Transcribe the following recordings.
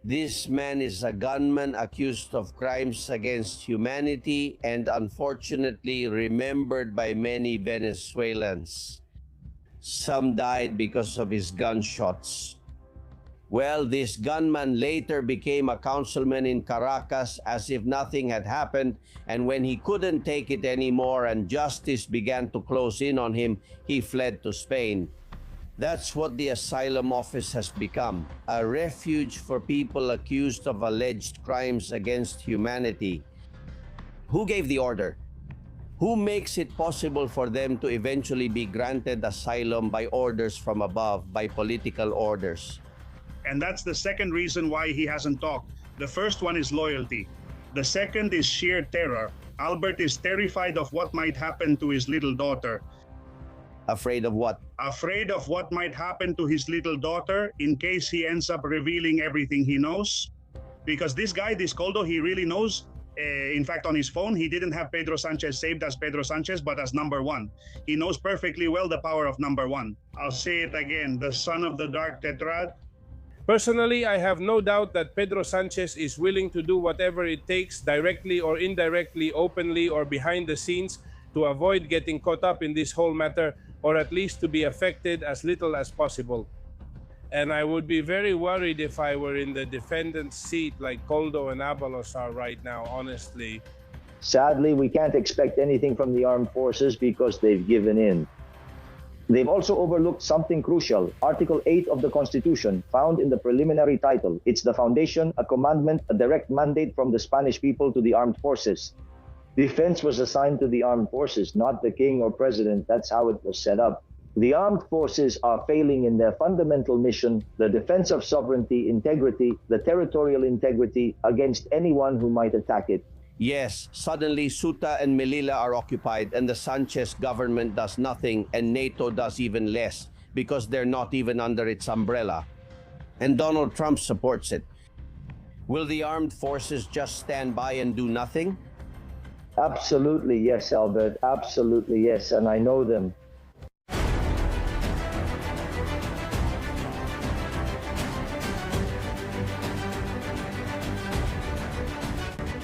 This man is a gunman accused of crimes against humanity and unfortunately remembered by many Venezuelans. Some died because of his gunshots. Well, this gunman later became a councilman in Caracas as if nothing had happened, and when he couldn't take it anymore and justice began to close in on him, he fled to Spain. That's what the Asylum Office has become, a refuge for people accused of alleged crimes against humanity. Who gave the order? Who makes it possible for them to eventually be granted asylum by orders from above, by political orders? And that's the second reason why he hasn't talked. The first one is loyalty. The second is sheer terror. Albert is terrified of what might happen to his little daughter. Afraid of what? Afraid of what might happen to his little daughter in case he ends up revealing everything he knows. Because this guy, this Koldo, he really knows. In fact, on his phone, he didn't have Pedro Sanchez saved as Pedro Sanchez, but as number one. He knows perfectly well the power of number one. I'll say it again, the son of the dark tetrad. Personally, I have no doubt that Pedro Sanchez is willing to do whatever it takes, directly or indirectly, openly or behind the scenes, to avoid getting caught up in this whole matter, or at least to be affected as little as possible. And I would be very worried if I were in the defendant's seat like Koldo and Abalos are right now, honestly. Sadly, we can't expect anything from the armed forces because they've given in. They've also overlooked something crucial. Article 8 of the Constitution, found in the preliminary title. It's the foundation, a commandment, a direct mandate from the Spanish people to the armed forces. Defense was assigned to the armed forces, not the king or president. That's how it was set up. The armed forces are failing in their fundamental mission, the defense of sovereignty, integrity, the territorial integrity against anyone who might attack it. Yes, suddenly Ceuta and Melilla are occupied and the Sanchez government does nothing and NATO does even less because they're not even under its umbrella. And Donald Trump supports it. Will the armed forces just stand by and do nothing? Absolutely yes, Albert. Absolutely yes, and I know them.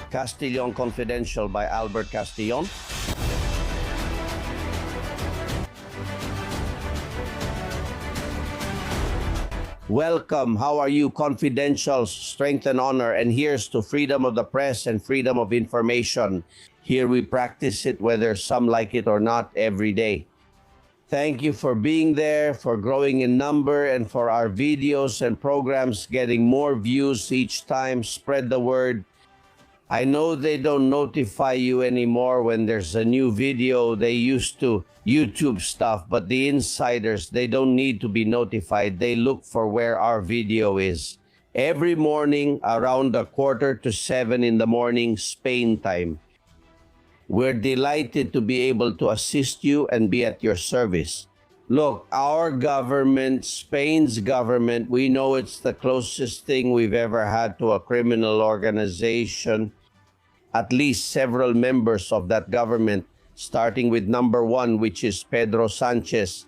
Castillon Confidential by Albert Castillon. Welcome. How are you, Confidentials? Strength and honor. And here's to freedom of the press and freedom of information. Here we practice it whether some like it or not every day. Thank you for being there, for growing in number, and for our videos and programs getting more views each time. Spread the word. I know they don't notify you anymore when there's a new video. They used to YouTube stuff, but the insiders, they don't need to be notified. They look for where our video is. Every morning around 6:45 in the morning, Spain time. We're delighted to be able to assist you and be at your service. Look, our government, Spain's government, we know it's the closest thing we've ever had to a criminal organization. At least several members of that government, starting with number one, which is Pedro Sanchez.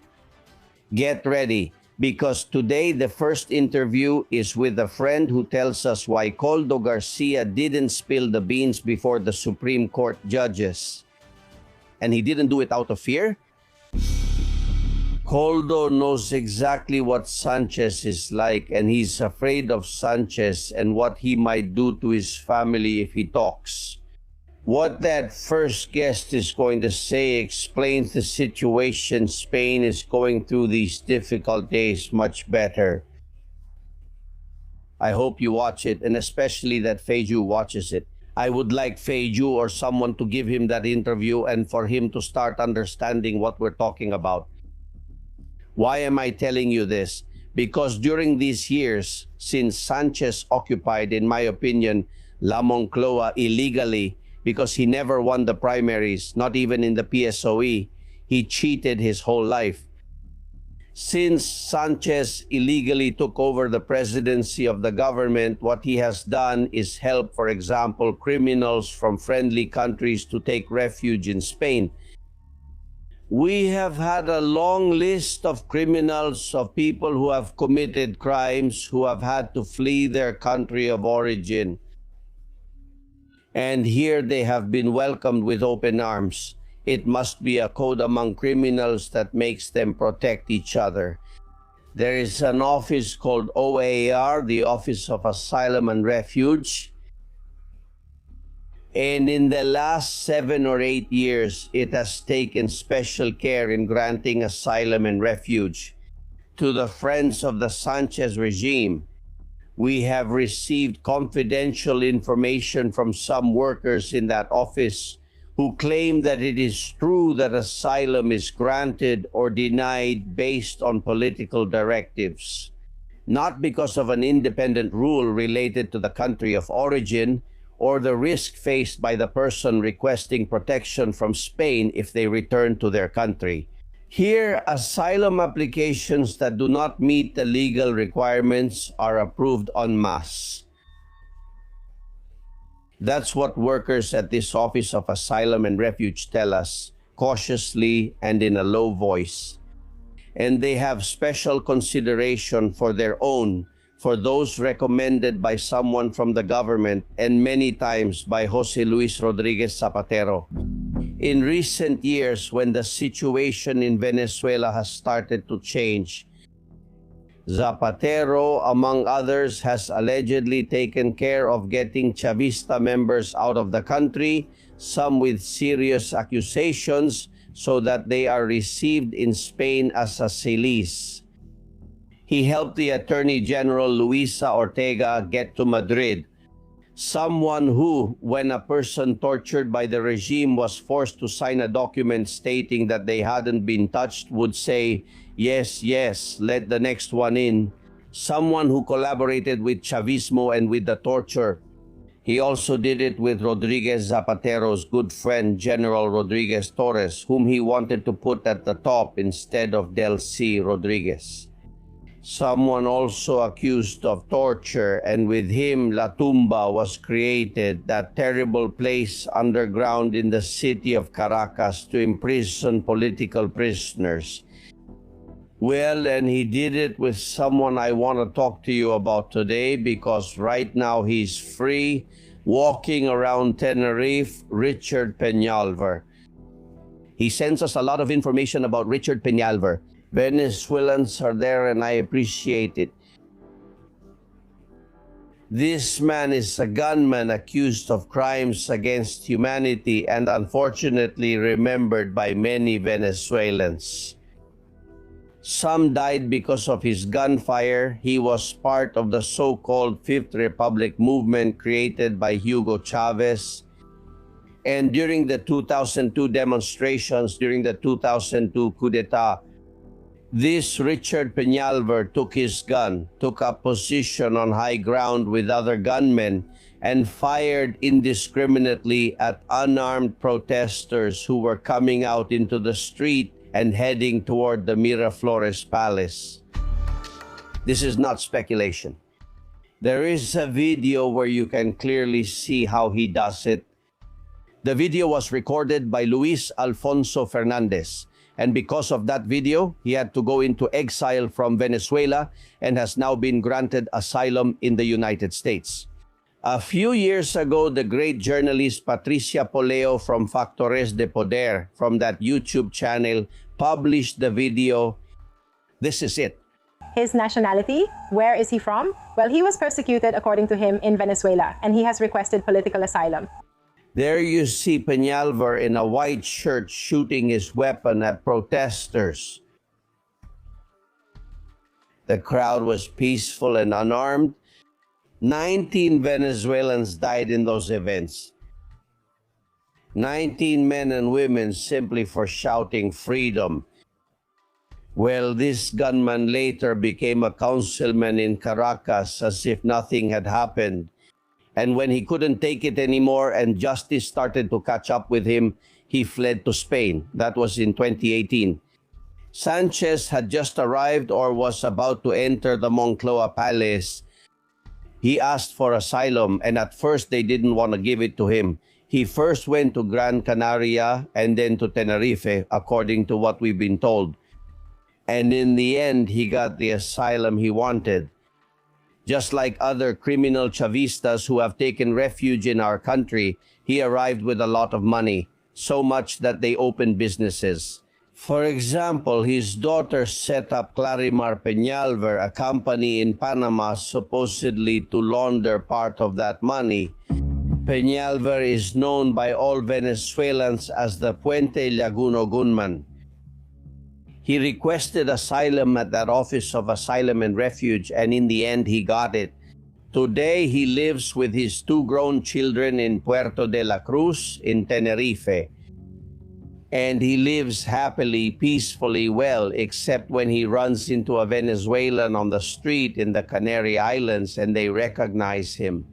Get ready, because today the first interview is with a friend who tells us why Koldo Garcia didn't spill the beans before the Supreme Court judges. And he didn't do it out of fear? Koldo knows exactly what Sanchez is like, and he's afraid of Sanchez and what he might do to his family if he talks. What that first guest is going to say explains the situation Spain is going through these difficult days much better. I hope you watch it, and especially that Feiju watches it. I would like Feiju or someone to give him that interview and for him to start understanding what we're talking about. Why am I telling you this? Because during these years, since Sanchez occupied, in my opinion, La Moncloa illegally, because he never won the primaries, not even in the PSOE, he cheated his whole life. Since Sanchez illegally took over the presidency of the government, what he has done is help, for example, criminals from friendly countries to take refuge in Spain. We have had a long list of criminals, of people who have committed crimes, who have had to flee their country of origin. And here they have been welcomed with open arms. It must be a code among criminals that makes them protect each other. There is an office called OAR, the Office of Asylum and Refuge. And in the last 7 or 8 years, it has taken special care in granting asylum and refuge to the friends of the Sanchez regime. We have received confidential information from some workers in that office who claim that it is true that asylum is granted or denied based on political directives, not because of an independent rule related to the country of origin or the risk faced by the person requesting protection from Spain if they return to their country. Here, asylum applications that do not meet the legal requirements are approved en masse. That's what workers at this Office of Asylum and Refuge tell us, cautiously and in a low voice. And they have special consideration for their own, for those recommended by someone from the government and many times by Jose Luis Rodriguez Zapatero. In recent years, when the situation in Venezuela has started to change, Zapatero, among others, has allegedly taken care of getting Chavista members out of the country, some with serious accusations, so that they are received in Spain as asylees. He helped the Attorney General Luisa Ortega get to Madrid, someone who, when a person tortured by the regime was forced to sign a document stating that they hadn't been touched, would say, "Yes, yes, let the next one in." Someone who collaborated with Chavismo and with the torture. He also did it with Rodriguez Zapatero's good friend, General Rodriguez Torres, whom he wanted to put at the top instead of Delcy Rodriguez. Someone also accused of torture, and with him La Tumba was created, that terrible place underground in the city of Caracas to imprison political prisoners. Well, and he did it with someone I want to talk to you about today, because right now he's free, walking around Tenerife, Richard Peñalver. He sends us a lot of information about Richard Peñalver. Venezuelans are there, and I appreciate it. This man is a gunman accused of crimes against humanity and unfortunately remembered by many Venezuelans. Some died because of his gunfire. He was part of the so-called Fifth Republic movement created by Hugo Chavez. And during the 2002 demonstrations, during the 2002 coup d'etat, this Richard Peñalver took his gun, took up position on high ground with other gunmen, and fired indiscriminately at unarmed protesters who were coming out into the street and heading toward the Miraflores Palace. This is not speculation. There is a video where you can clearly see how he does it. The video was recorded by Luis Alfonso Fernandez, and because of that video, he had to go into exile from Venezuela and has now been granted asylum in the United States. A few years ago, the great journalist Patricia Poleo from Factores de Poder, from that YouTube channel, published the video. This is it. His nationality, where is he from? Well, he was persecuted, according to him, in Venezuela, and he has requested political asylum. There you see Peñalver in a white shirt shooting his weapon at protesters. The crowd was peaceful and unarmed. 19 Venezuelans died in those events. 19 men and women simply for shouting freedom. Well, this gunman later became a councilman in Caracas as if nothing had happened. And when he couldn't take it anymore and justice started to catch up with him, he fled to Spain. That was in 2018. Sanchez had just arrived or was about to enter the Moncloa Palace. He asked for asylum, and at first they didn't want to give it to him. He first went to Gran Canaria and then to Tenerife, according to what we've been told. And in the end, he got the asylum he wanted. Just like other criminal Chavistas who have taken refuge in our country, he arrived with a lot of money, so much that they opened businesses. For example, his daughter set up Clarimar Peñalver, a company in Panama supposedly to launder part of that money. Peñalver is known by all Venezuelans as the Puente Laguno Gunman. He requested asylum at that Office of Asylum and Refuge, and in the end he got it. Today he lives with his 2 grown children in Puerto de la Cruz in Tenerife. And he lives happily, peacefully well, except when he runs into a Venezuelan on the street in the Canary Islands and they recognize him.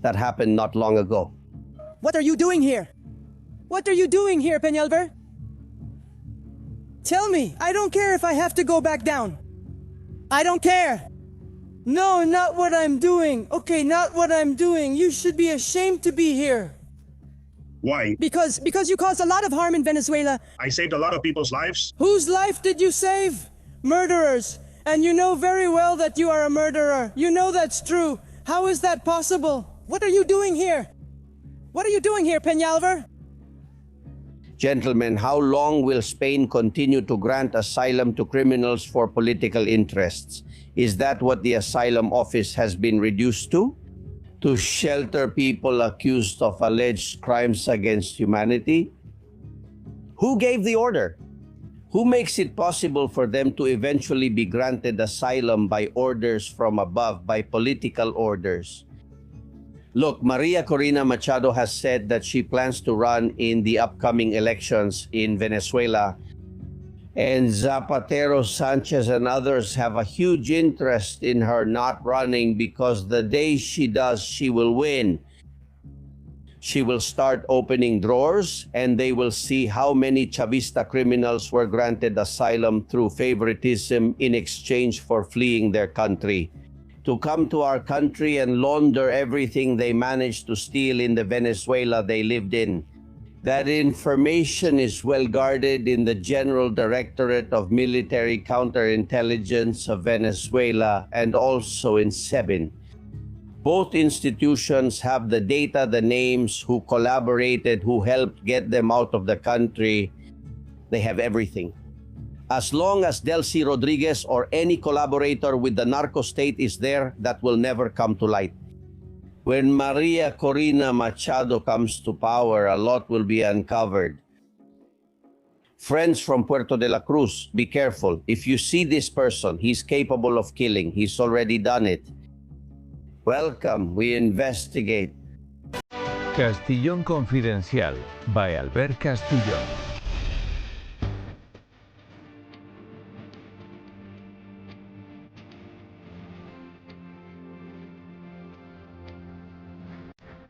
That happened not long ago. What are you doing here? What are you doing here, Peñalver? Tell me, I don't care if I have to go back down. I don't care. No, not what I'm doing. Okay, not what I'm doing. You should be ashamed to be here. Why? Because you caused a lot of harm in Venezuela. I saved a lot of people's lives. Whose life did you save? Murderers. And you know very well that you are a murderer. You know that's true. How is that possible? What are you doing here? What are you doing here, Peñalver? Gentlemen, how long will Spain continue to grant asylum to criminals for political interests? Is that what the asylum office has been reduced to? To shelter people accused of alleged crimes against humanity? Who gave the order? Who makes it possible for them to eventually be granted asylum by orders from above, by political orders? Look, Maria Corina Machado has said that she plans to run in the upcoming elections in Venezuela. And Zapatero, Sanchez, and others have a huge interest in her not running because the day she does, she will win. She will start opening drawers and they will see how many Chavista criminals were granted asylum through favoritism in exchange for fleeing their country, to come to our country and launder everything they managed to steal in the Venezuela they lived in. That information is well guarded in the General Directorate of Military Counterintelligence of Venezuela and also in SEBIN. Both institutions have the data, the names, who collaborated, who helped get them out of the country. They have everything. As long as Delcy Rodriguez or any collaborator with the narco state is there, that will never come to light. When Maria Corina Machado comes to power, a lot will be uncovered. Friends from Puerto de la Cruz, be careful. If you see this person, he's capable of killing. He's already done it. Welcome, we investigate. Castillón Confidencial by Albert Castillón.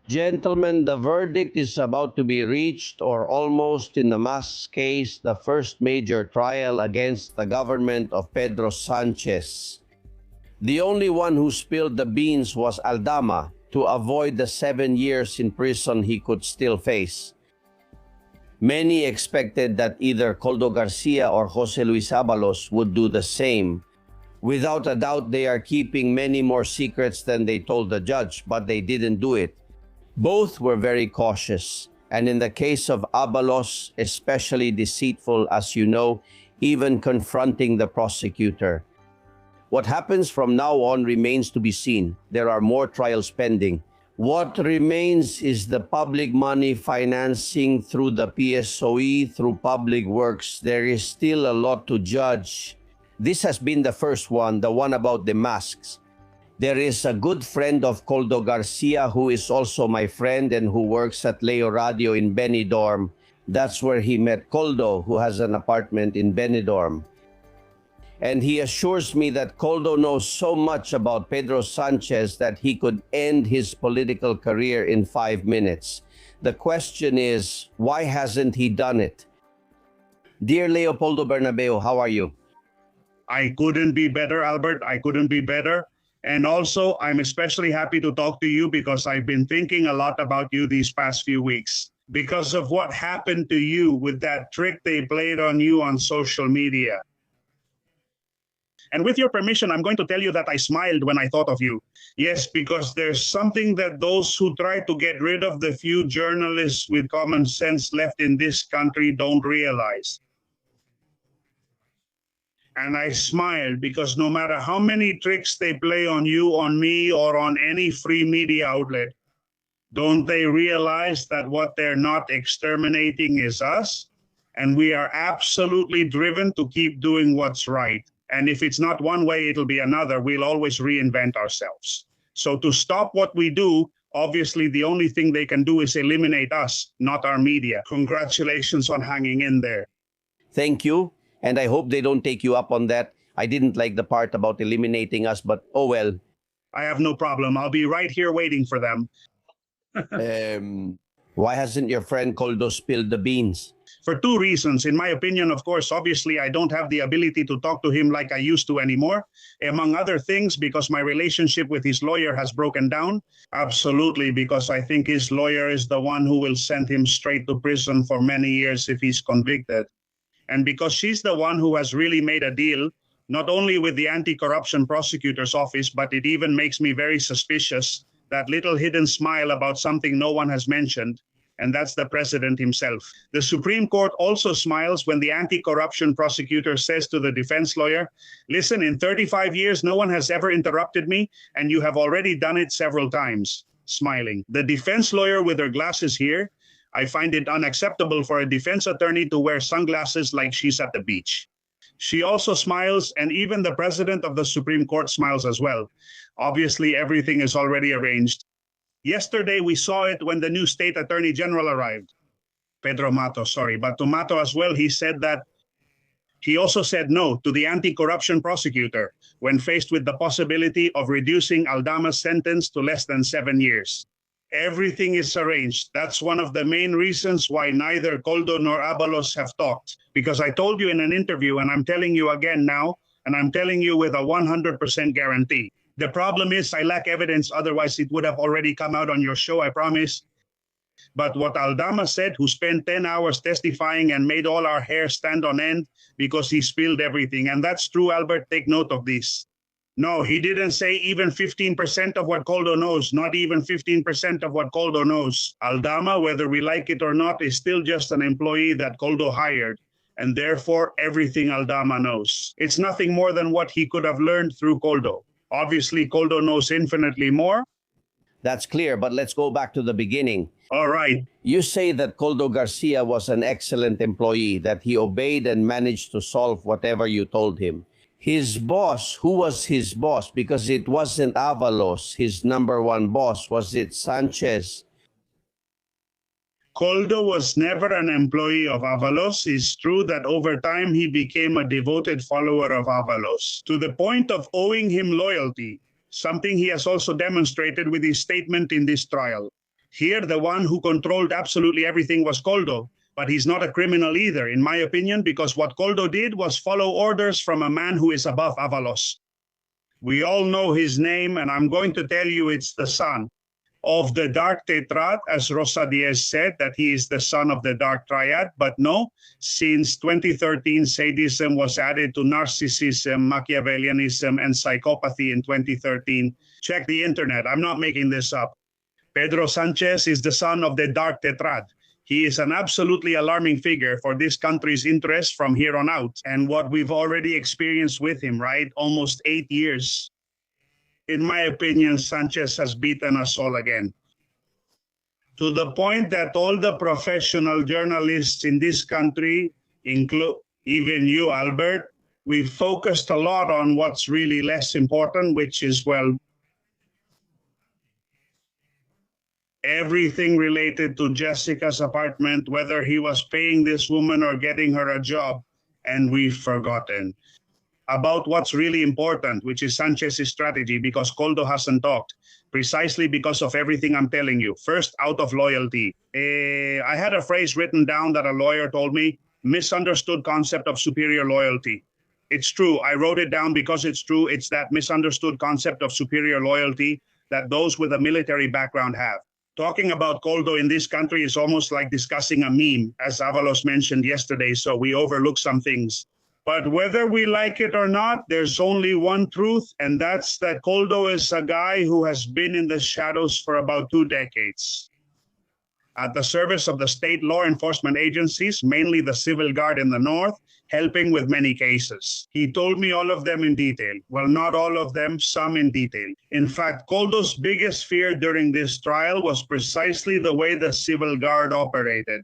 Gentlemen, the verdict is about to be reached, or almost, in the Mas case, the first major trial against the government of Pedro Sanchez. The only one who spilled the beans was Aldama, to avoid the 7 years in prison he could still face. Many expected that either Koldo Garcia or Jose Luis Abalos would do the same. Without a doubt, they are keeping many more secrets than they told the judge, but they didn't do it. Both were very cautious, and in the case of Abalos, especially deceitful, as you know, even confronting the prosecutor. What happens from now on remains to be seen. There are more trials pending. What remains is the public money financing through the PSOE, through public works. There is still a lot to judge. This has been the first one, the one about the masks. There is a good friend of Koldo Garcia who is also my friend and who works at Leo Radio in Benidorm. That's where he met Koldo, who has an apartment in Benidorm. And he assures me that Koldo knows so much about Pedro Sanchez that he could end his political career in 5 minutes. The question is, why hasn't he done it? Dear Leopoldo Bernabeu, how are you? I couldn't be better, Albert. I couldn't be better. And also, I'm especially happy to talk to you because I've been thinking a lot about you these past few weeks because of what happened to you with that trick they played on you on social media. And with your permission, I'm going to tell you that I smiled when I thought of you. Yes, because there's something that those who try to get rid of the few journalists with common sense left in this country don't realize. And I smiled because no matter how many tricks they play on you, on me, or on any free media outlet, don't they realize that what they're not exterminating is us? And we are absolutely driven to keep doing what's right. And if it's not one way, it'll be another. We'll always reinvent ourselves. So to stop what we do, obviously the only thing they can do is eliminate us, not our media. Congratulations on hanging in there. Thank you. And I hope they don't take you up on that. I didn't like the part about eliminating us, but oh well. I have no problem. I'll be right here waiting for them. Why hasn't your friend Koldo spilled the beans? For two reasons. In my opinion, of course, obviously, I don't have the ability to talk to him like I used to anymore. Among other things, because my relationship with his lawyer has broken down. Absolutely, because I think his lawyer is the one who will send him straight to prison for many years if he's convicted. And because she's the one who has really made a deal, not only with the anti-corruption prosecutor's office, but it even makes me very suspicious, that little hidden smile about something no one has mentioned, and that's the president himself. The Supreme Court also smiles when the anti-corruption prosecutor says to the defense lawyer, listen, in 35 years, no one has ever interrupted me, and you have already done it several times. Smiling. The defense lawyer with her glasses here, I find it unacceptable for a defense attorney to wear sunglasses like she's at the beach. She also smiles, and even the president of the Supreme Court smiles as well. Obviously, everything is already arranged. Yesterday, we saw it when the new state attorney general arrived. Pedro Mato, sorry. But to Mato as well, he also said no to the anti-corruption prosecutor when faced with the possibility of reducing Aldama's sentence to less than 7 years. Everything is arranged. That's one of the main reasons why neither Koldo nor Abalos have talked. Because I told you in an interview, and I'm telling you again now, and I'm telling you with a 100% guarantee. The problem is I lack evidence, otherwise it would have already come out on your show, I promise. But what Aldama said, who spent 10 hours testifying and made all our hair stand on end because he spilled everything. And that's true, Albert, take note of this. No, he didn't say even 15% of what Koldo knows, not even 15% of what Koldo knows. Aldama, whether we like it or not, is still just an employee that Koldo hired. And therefore, everything Aldama knows. It's nothing more than what he could have learned through Koldo. Obviously, Koldo knows infinitely more. That's clear, but let's go back to the beginning. All right. You say that Koldo Garcia was an excellent employee, that he obeyed and managed to solve whatever you told him. His boss, who was his boss? Because it wasn't Avalos, his number one boss. Was it Sanchez? Koldo was never an employee of Avalos. It's true that over time he became a devoted follower of Avalos, to the point of owing him loyalty, something he has also demonstrated with his statement in this trial. Here, the one who controlled absolutely everything was Koldo, but he's not a criminal either, in my opinion, because what Koldo did was follow orders from a man who is above Avalos. We all know his name, and I'm going to tell you it's the son of the Dark Tetrad, as Rosa Diaz said, that he is the son of the Dark Triad. But no, since 2013, sadism was added to narcissism, Machiavellianism, and psychopathy in 2013. Check the internet. I'm not making this up. Pedro Sanchez is the son of the Dark Tetrad. He is an absolutely alarming figure for this country's interest from here on out. And what we've already experienced with him, right? Almost 8 years. In my opinion, Sanchez has beaten us all again. To the point that all the professional journalists in this country, include even you, Albert, we've focused a lot on what's really less important, which is, well, everything related to Jessica's apartment, whether he was paying this woman or getting her a job, and we've forgotten about what's really important, which is Sanchez's strategy, because Koldo hasn't talked, precisely because of everything I'm telling you. First, out of loyalty. I had a phrase written down that a lawyer told me, misunderstood concept of superior loyalty. It's true. I wrote it down because it's true. It's that misunderstood concept of superior loyalty that those with a military background have. Talking about Koldo in this country is almost like discussing a meme, as Avalos mentioned yesterday, so we overlook some things. But whether we like it or not, there's only one truth, and that's that Koldo is a guy who has been in the shadows for about 2 decades. At the service of the state law enforcement agencies, mainly the Civil Guard in the north, helping with many cases. He told me all of them in detail. Well, not all of them, some in detail. In fact, Koldo's biggest fear during this trial was precisely the way the Civil Guard operated.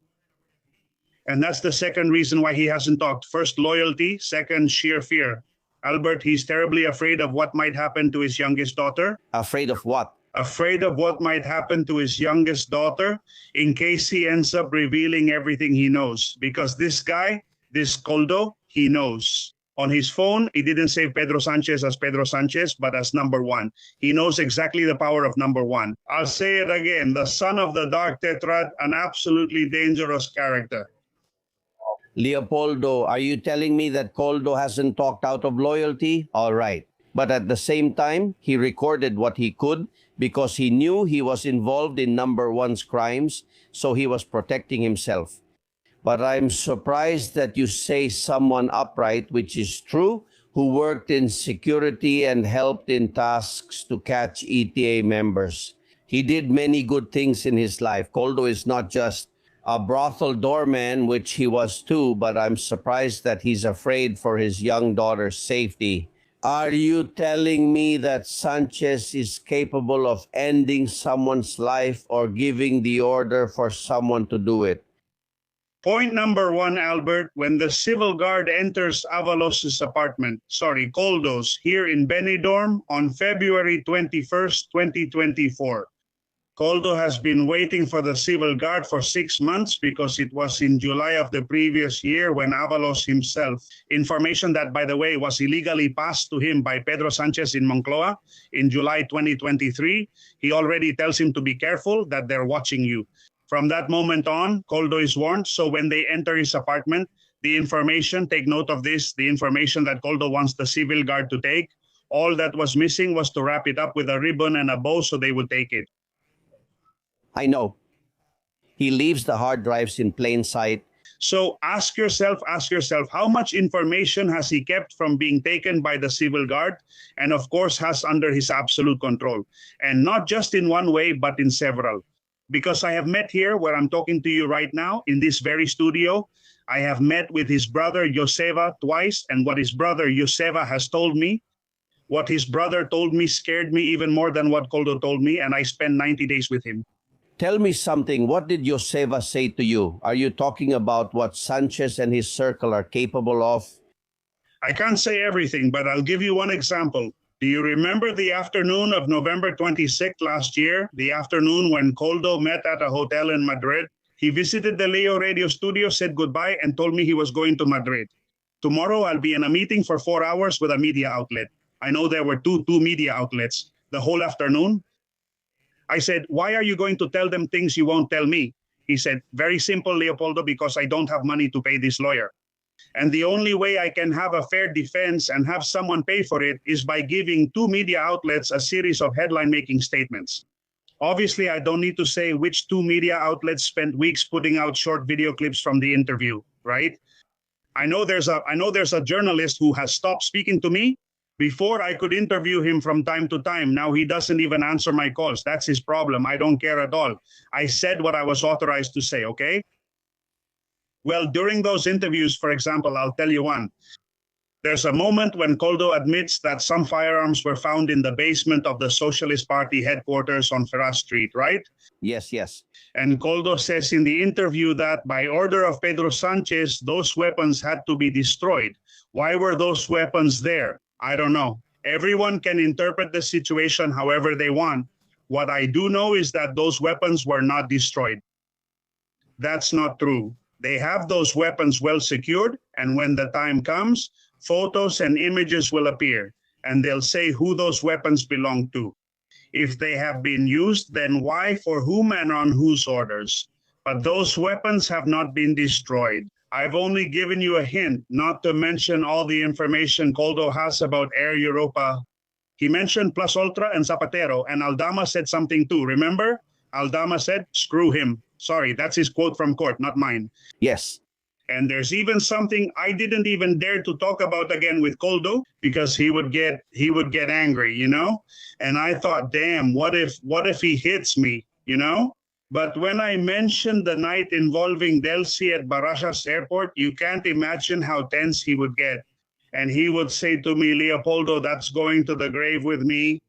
And that's the second reason why he hasn't talked. First, loyalty. Second, sheer fear. Albert, he's terribly afraid of what might happen to his youngest daughter. Afraid of what? Afraid of what might happen to his youngest daughter in case he ends up revealing everything he knows. Because this guy, this Koldo, he knows. On his phone, he didn't save Pedro Sanchez as Pedro Sanchez, but as number one. He knows exactly the power of number one. I'll say it again, the son of the Dark Tetrad, an absolutely dangerous character. Leopoldo, are you telling me that Koldo hasn't talked out of loyalty? All right. But at the same time, he recorded what he could because he knew he was involved in number one's crimes, so he was protecting himself. But I'm surprised that you say someone upright, which is true, who worked in security and helped in tasks to catch ETA members. He did many good things in his life. Koldo is not just a brothel doorman, which he was too, but I'm surprised that he's afraid for his young daughter's safety. Are you telling me that Sanchez is capable of ending someone's life or giving the order for someone to do it? Point number one, Albert, when the Civil Guard enters Avalos's apartment, Koldo's, here in Benidorm on February 21st, 2024. Koldo has been waiting for the Civil Guard for 6 months because it was in July of the previous year when Avalos himself, information that, by the way, was illegally passed to him by Pedro Sanchez in Moncloa in July 2023, he already tells him to be careful that they're watching you. From that moment on, Koldo is warned, so when they enter his apartment, the information, take note of this, the information that Koldo wants the Civil Guard to take, all that was missing was to wrap it up with a ribbon and a bow so they would take it. I know. He leaves the hard drives in plain sight. So ask yourself, how much information has he kept from being taken by the Civil Guard and of course has under his absolute control? And not just in one way, but in several. Because I have met here where I'm talking to you right now in this very studio, I have met with his brother Joseva twice, and what his brother Joseva has told me, what his brother told me scared me even more than what Koldo told me, and I spent 90 days with him. Tell me something. What did Joseva say to you? Are you talking about what Sanchez and his circle are capable of? I can't say everything, but I'll give you one example. Do you remember the afternoon of November 26th last year? The afternoon when Koldo met at a hotel in Madrid? He visited the Leo radio studio, said goodbye, and told me he was going to Madrid. Tomorrow I'll be in a meeting for 4 hours with a media outlet. I know there were two media outlets the whole afternoon. I said, why are you going to tell them things you won't tell me? He said, very simple, Leopoldo, because I don't have money to pay this lawyer. And the only way I can have a fair defense and have someone pay for it is by giving 2 media outlets a series of headline-making statements. Obviously, I don't need to say which 2 media outlets spent weeks putting out short video clips from the interview, right? I know there's a journalist who has stopped speaking to me. Before, I could interview him from time to time. Now he doesn't even answer my calls. That's his problem. I don't care at all. I said what I was authorized to say, okay? Well, during those interviews, for example, I'll tell you one. There's a moment when Koldo admits that some firearms were found in the basement of the Socialist Party headquarters on Ferraz Street, right? Yes. And Koldo says in the interview that by order of Pedro Sanchez, those weapons had to be destroyed. Why were those weapons there? I don't know. Everyone can interpret the situation however they want. What I do know is that those weapons were not destroyed. That's not true. They have those weapons well secured, and when the time comes, photos and images will appear, and they'll say who those weapons belong to. If they have been used, then why, for whom, and on whose orders? But those weapons have not been destroyed. I've only given you a hint, not to mention all the information Koldo has about Air Europa. He mentioned Plus Ultra and Zapatero, and Aldama said something too. Remember? Aldama said, screw him. Sorry, that's his quote from court, not mine. Yes. And there's even something I didn't even dare to talk about again with Koldo because he would get angry, you know? And I thought, damn, what if he hits me, you know? But when I mentioned the night involving Delcy at Barajas Airport, you can't imagine how tense he would get. And he would say to me, Leopoldo, that's going to the grave with me.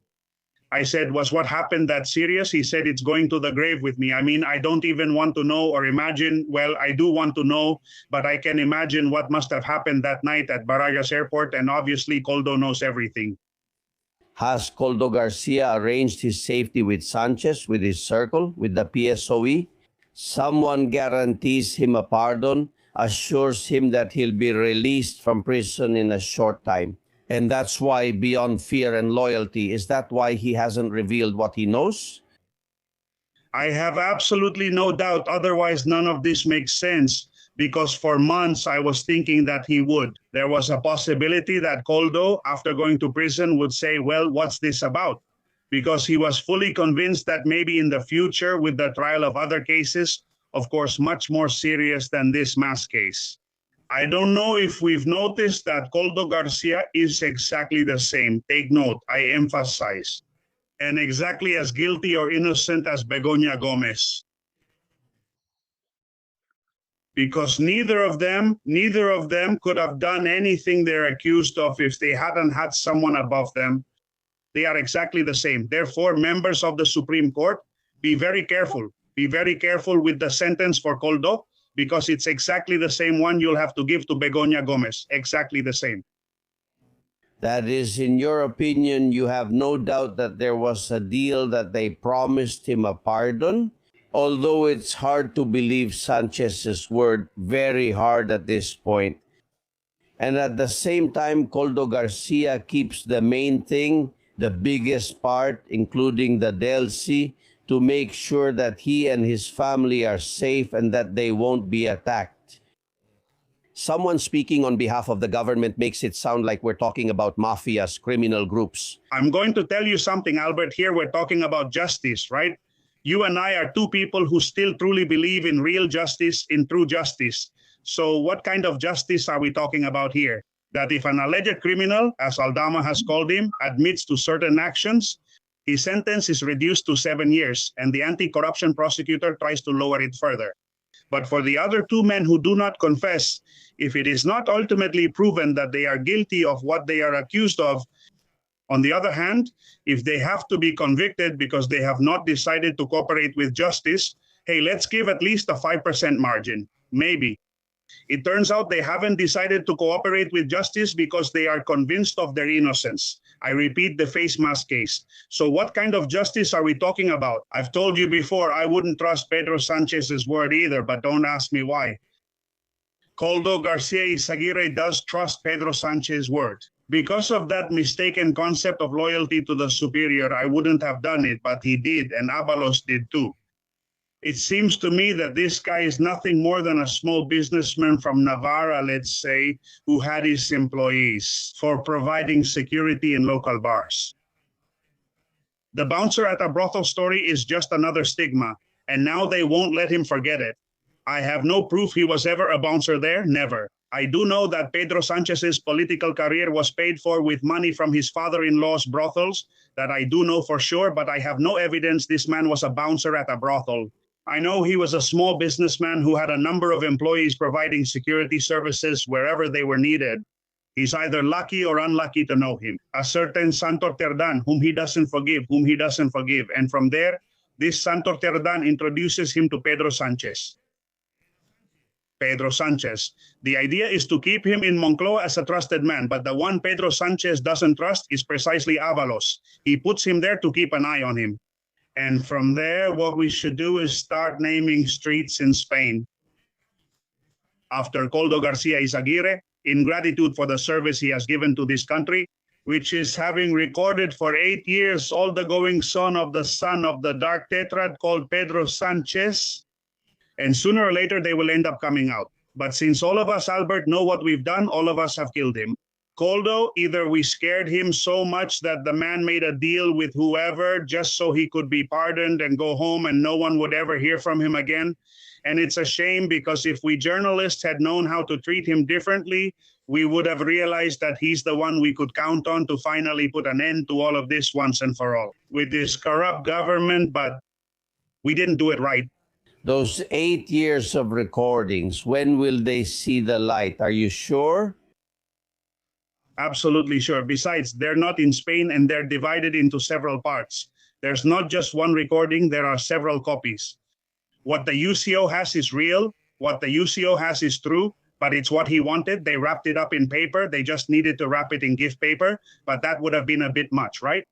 I said, was what happened that serious? He said, it's going to the grave with me. I mean, I don't even want to know or imagine. Well, I do want to know, but I can imagine what must have happened that night at Barajas Airport. And obviously, Koldo knows everything. Has Koldo Garcia arranged his safety with Sanchez, with his circle, with the PSOE? Someone guarantees him a pardon, assures him that he'll be released from prison in a short time. And that's why, beyond fear and loyalty, is that why he hasn't revealed what he knows? I have absolutely no doubt. Otherwise, none of this makes sense. Because for months, I was thinking that he would. There was a possibility that Koldo, after going to prison, would say, well, what's this about? Because he was fully convinced that maybe in the future, with the trial of other cases, of course, much more serious than this mass case. I don't know if we've noticed that Koldo Garcia is exactly the same. Take note, I emphasize. And exactly as guilty or innocent as Begoña Gomez. Because neither of them could have done anything they're accused of if they hadn't had someone above them. They are exactly the same. Therefore, members of the Supreme Court, be very careful. Be very careful with the sentence for Koldo, because it's exactly the same one you'll have to give to Begoña Gomez. Exactly the same. That is, in your opinion, you have no doubt that there was a deal that they promised him a pardon? Although it's hard to believe Sanchez's word, very hard at this point. And at the same time, Koldo Garcia keeps the main thing, the biggest part, including the DLC, to make sure that he and his family are safe and that they won't be attacked. Someone speaking on behalf of the government makes it sound like we're talking about mafias, criminal groups. I'm going to tell you something, Albert. Here we're talking about justice, right? You and I are two people who still truly believe in real justice, in true justice. So what kind of justice are we talking about here? That if an alleged criminal, as Aldama has called him, admits to certain actions, his sentence is reduced to 7 years, and the anti-corruption prosecutor tries to lower it further. But for the other two men who do not confess, if it is not ultimately proven that they are guilty of what they are accused of, on the other hand, if they have to be convicted because they have not decided to cooperate with justice, hey, let's give at least a 5% margin, maybe. It turns out they haven't decided to cooperate with justice because they are convinced of their innocence. I repeat, the face mask case. So what kind of justice are we talking about? I've told you before, I wouldn't trust Pedro Sanchez's word either, but don't ask me why. Koldo Garcia Izaguirre does trust Pedro Sanchez's word. Because of that mistaken concept of loyalty to the superior, I wouldn't have done it, but he did, and Avalos did too. It seems to me that this guy is nothing more than a small businessman from Navarra, let's say, who had his employees for providing security in local bars. The bouncer at a brothel story is just another stigma, and now they won't let him forget it. I have no proof he was ever a bouncer there, never. I do know that Pedro Sanchez's political career was paid for with money from his father-in-law's brothels, that I do know for sure, but I have no evidence this man was a bouncer at a brothel. I know he was a small businessman who had a number of employees providing security services wherever they were needed. He's either lucky or unlucky to know him. A certain Santor Terdan, whom he doesn't forgive. And from there, this Santor Terdan introduces him to Pedro Sanchez. Pedro Sanchez. The idea is to keep him in Moncloa as a trusted man, but the one Pedro Sanchez doesn't trust is precisely Avalos. He puts him there to keep an eye on him. And from there, what we should do is start naming streets in Spain. After Koldo Garcia Izaguirre, in gratitude for the service he has given to this country, which is having recorded for 8 years all the goings-on of the son of the dark tetrad called Pedro Sanchez, and sooner or later they will end up coming out. But since all of us, Albert, know what we've done, all of us have killed him. Koldo, either we scared him so much that the man made a deal with whoever just so he could be pardoned and go home and no one would ever hear from him again. And it's a shame because if we journalists had known how to treat him differently, we would have realized that he's the one we could count on to finally put an end to all of this once and for all. With this corrupt government, but we didn't do it right. Those 8 years of recordings, when will they see the light? Are you sure? Absolutely sure. Besides, they're not in Spain and they're divided into several parts. There's not just one recording, there are several copies. What the UCO has is real, what the UCO has is true, but it's what he wanted. They wrapped it up in paper. They just needed to wrap it in gift paper, but that would have been a bit much, right?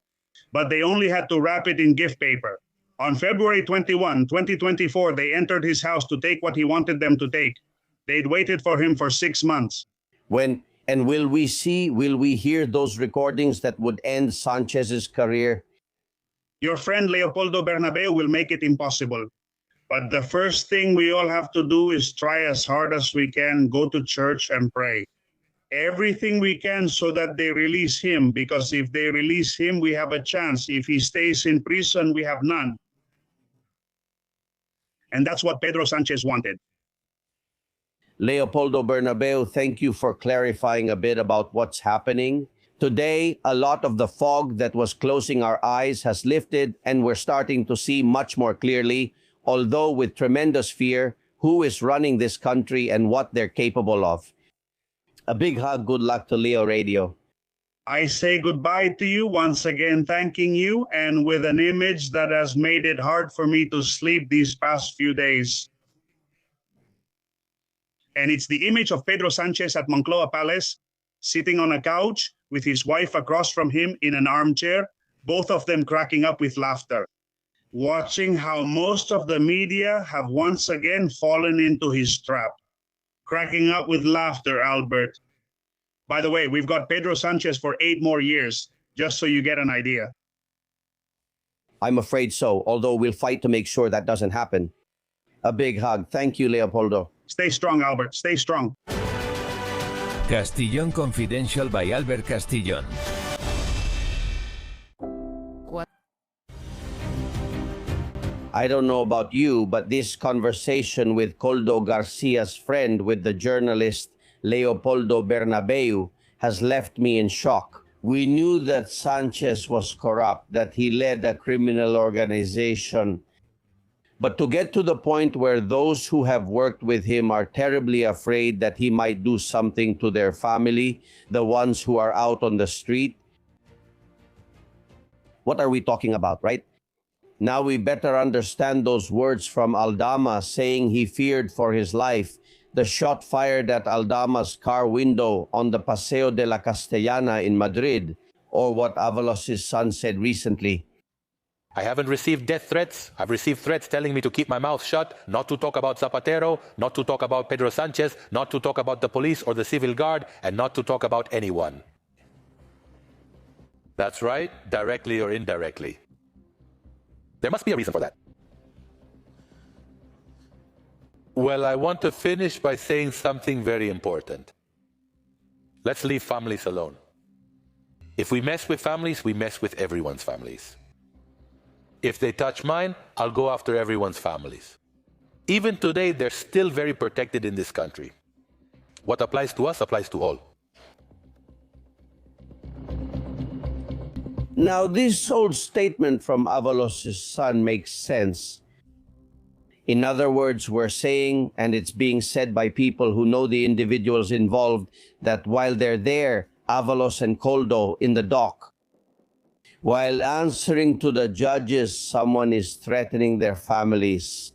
But they only had to wrap it in gift paper. On February 21, 2024, they entered his house to take what he wanted them to take. They'd waited for him for 6 months. And will we hear those recordings that would end Sanchez's career? Your friend Leopoldo Bernabeu will make it impossible. But the first thing we all have to do is try as hard as we can, go to church and pray. Everything we can so that they release him, because if they release him, we have a chance. If he stays in prison, we have none. And that's what Pedro Sanchez wanted. Leopoldo Bernabeu, thank you for clarifying a bit about what's happening. Today, a lot of the fog that was closing our eyes has lifted and we're starting to see much more clearly, although with tremendous fear, who is running this country and what they're capable of. A big hug, good luck to Leo Radio. I say goodbye to you once again, thanking you, and with an image that has made it hard for me to sleep these past few days. And it's the image of Pedro Sanchez at Moncloa Palace, sitting on a couch with his wife across from him in an armchair, both of them cracking up with laughter, watching how most of the media have once again fallen into his trap. Cracking up with laughter, Albert. By the way, we've got Pedro Sanchez for 8 more years, just so you get an idea. I'm afraid so, although we'll fight to make sure that doesn't happen. A big hug. Thank you, Leopoldo. Stay strong, Albert. Stay strong. Castillon Confidential by Albert Castillon. I don't know about you, but this conversation with Koldo Garcia's friend with the journalist Leopoldo Bernabeu has left me in shock. We knew that Sanchez was corrupt, that he led a criminal organization. But to get to the point where those who have worked with him are terribly afraid that he might do something to their family, the ones who are out on the street, what are we talking about, right? Now we better understand those words from Aldama saying he feared for his life. The shot fired at Aldama's car window on the Paseo de la Castellana in Madrid, or what Avalos' son said recently. I haven't received death threats. I've received threats telling me to keep my mouth shut, not to talk about Zapatero, not to talk about Pedro Sanchez, not to talk about the police or the civil guard, and not to talk about anyone. That's right, directly or indirectly. There must be a reason for that. Well, I want to finish by saying something very important. Let's leave families alone. If we mess with families, we mess with everyone's families. If they touch mine, I'll go after everyone's families. Even today, they're still very protected in this country. What applies to us applies to all. Now, this old statement from Avalos' son makes sense. In other words, we're saying, and it's being said by people who know the individuals involved, that while they're there, Avalos and Koldo in the dock, while answering to the judges, someone is threatening their families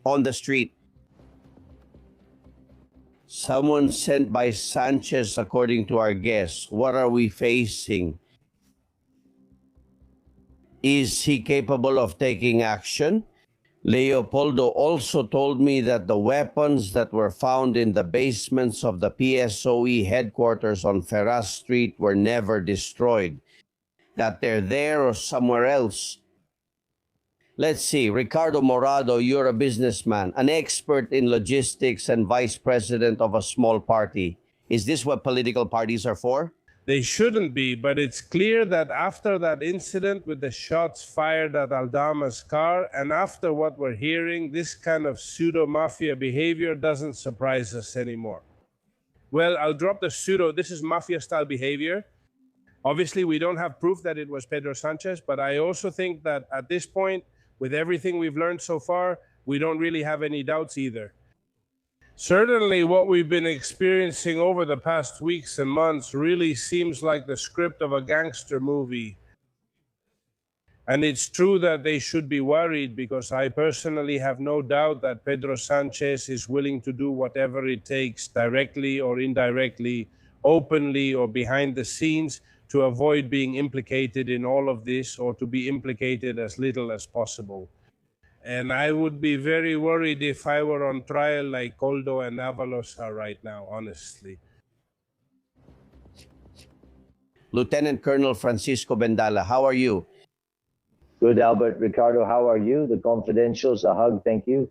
on the street. Someone sent by Sanchez, according to our guests. What are we facing? Is he capable of taking action? Leopoldo also told me that the weapons that were found in the basements of the PSOE headquarters on Ferraz Street were never destroyed, that they're there or somewhere else. Let's see, Ricardo Morado, you're a businessman, an expert in logistics and vice president of a small party. Is this what political parties are for? They shouldn't be, but it's clear that after that incident with the shots fired at Aldama's car, and after what we're hearing, this kind of pseudo-mafia behavior doesn't surprise us anymore. Well, I'll drop the pseudo. This is mafia-style behavior. Obviously, we don't have proof that it was Pedro Sanchez, but I also think that at this point, with everything we've learned so far, we don't really have any doubts either. Certainly, what we've been experiencing over the past weeks and months really seems like the script of a gangster movie. And it's true that they should be worried, because I personally have no doubt that Pedro Sanchez is willing to do whatever it takes, directly or indirectly, openly or behind the scenes, to avoid being implicated in all of this, or to be implicated as little as possible. And I would be very worried if I were on trial like Koldo and Avalos are right now, honestly. Lieutenant Colonel Francisco Bendala, how are you? Good, Albert. Ricardo, how are you? The confidentials, a hug, thank you.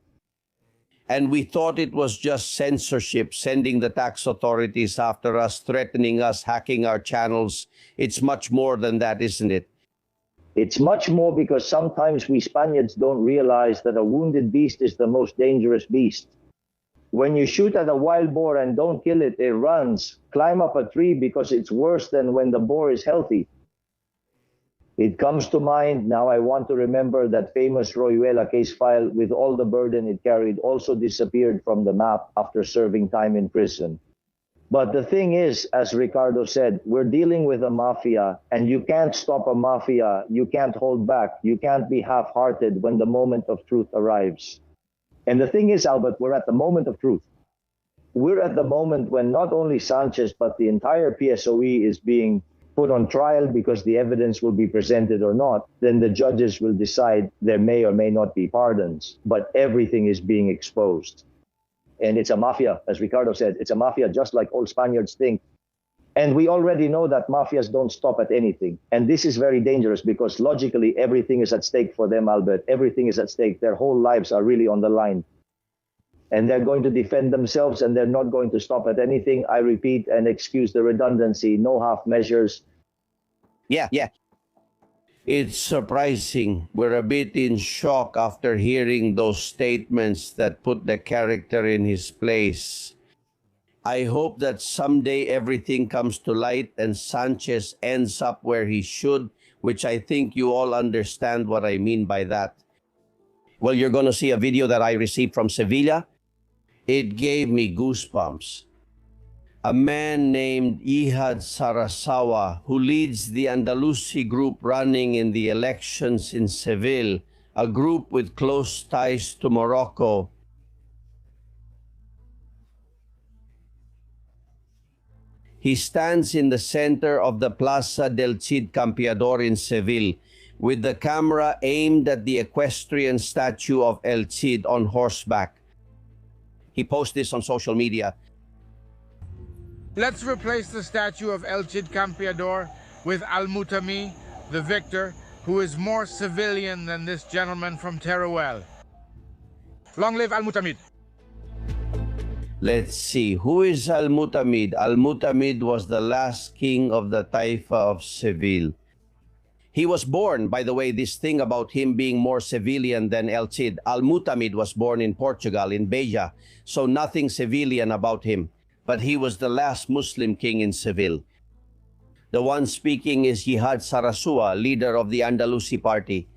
And we thought it was just censorship, sending the tax authorities after us, threatening us, hacking our channels. It's much more than that, isn't it? It's much more, because sometimes we Spaniards don't realize that a wounded beast is the most dangerous beast. When you shoot at a wild boar and don't kill it, it runs. Climb up a tree, because it's worse than when the boar is healthy. It comes to mind, now I want to remember that famous Royuela case file with all the burden it carried also disappeared from the map after serving time in prison. But the thing is, as Ricardo said, we're dealing with a mafia, and you can't stop a mafia. You can't hold back. You can't be half-hearted when the moment of truth arrives. And the thing is, Albert, we're at the moment of truth. We're at the moment when not only Sanchez, but the entire PSOE is being put on trial because the evidence will be presented or not. Then the judges will decide there may or may not be pardons, but everything is being exposed. And it's a mafia, as Ricardo said, it's a mafia just like all Spaniards think. And we already know that mafias don't stop at anything. And this is very dangerous, because logically everything is at stake for them, Albert. Everything is at stake. Their whole lives are really on the line. And they're going to defend themselves, and they're not going to stop at anything. I repeat and excuse the redundancy, no half measures. Yeah. It's surprising. We're a bit in shock after hearing those statements that put the character in his place. I hope that someday everything comes to light and Sanchez ends up where he should, which I think you all understand what I mean by that. Well, you're going to see a video that I received from Sevilla. It gave me goosebumps. A man named Ihad Sarasawa, who leads the Andalusia group running in the elections in Seville, a group with close ties to Morocco. He stands in the center of the Plaza del Cid Campeador in Seville, with the camera aimed at the equestrian statue of El Cid on horseback. He posts this on social media. Let's replace the statue of El Cid Campeador with Al-Mutami, the victor, who is more civilian than this gentleman from Teruel. Long live Al-Mutamid. Let's see, who is Al-Mutamid? Al-Mutamid was the last king of the Taifa of Seville. He was born, by the way, this thing about him being more civilian than El Cid. Al-Mutamid was born in Portugal, in Beja, so nothing civilian about him. But he was the last Muslim king in Seville. The one speaking is Ihad Sarasawa, leader of the Andalusia party.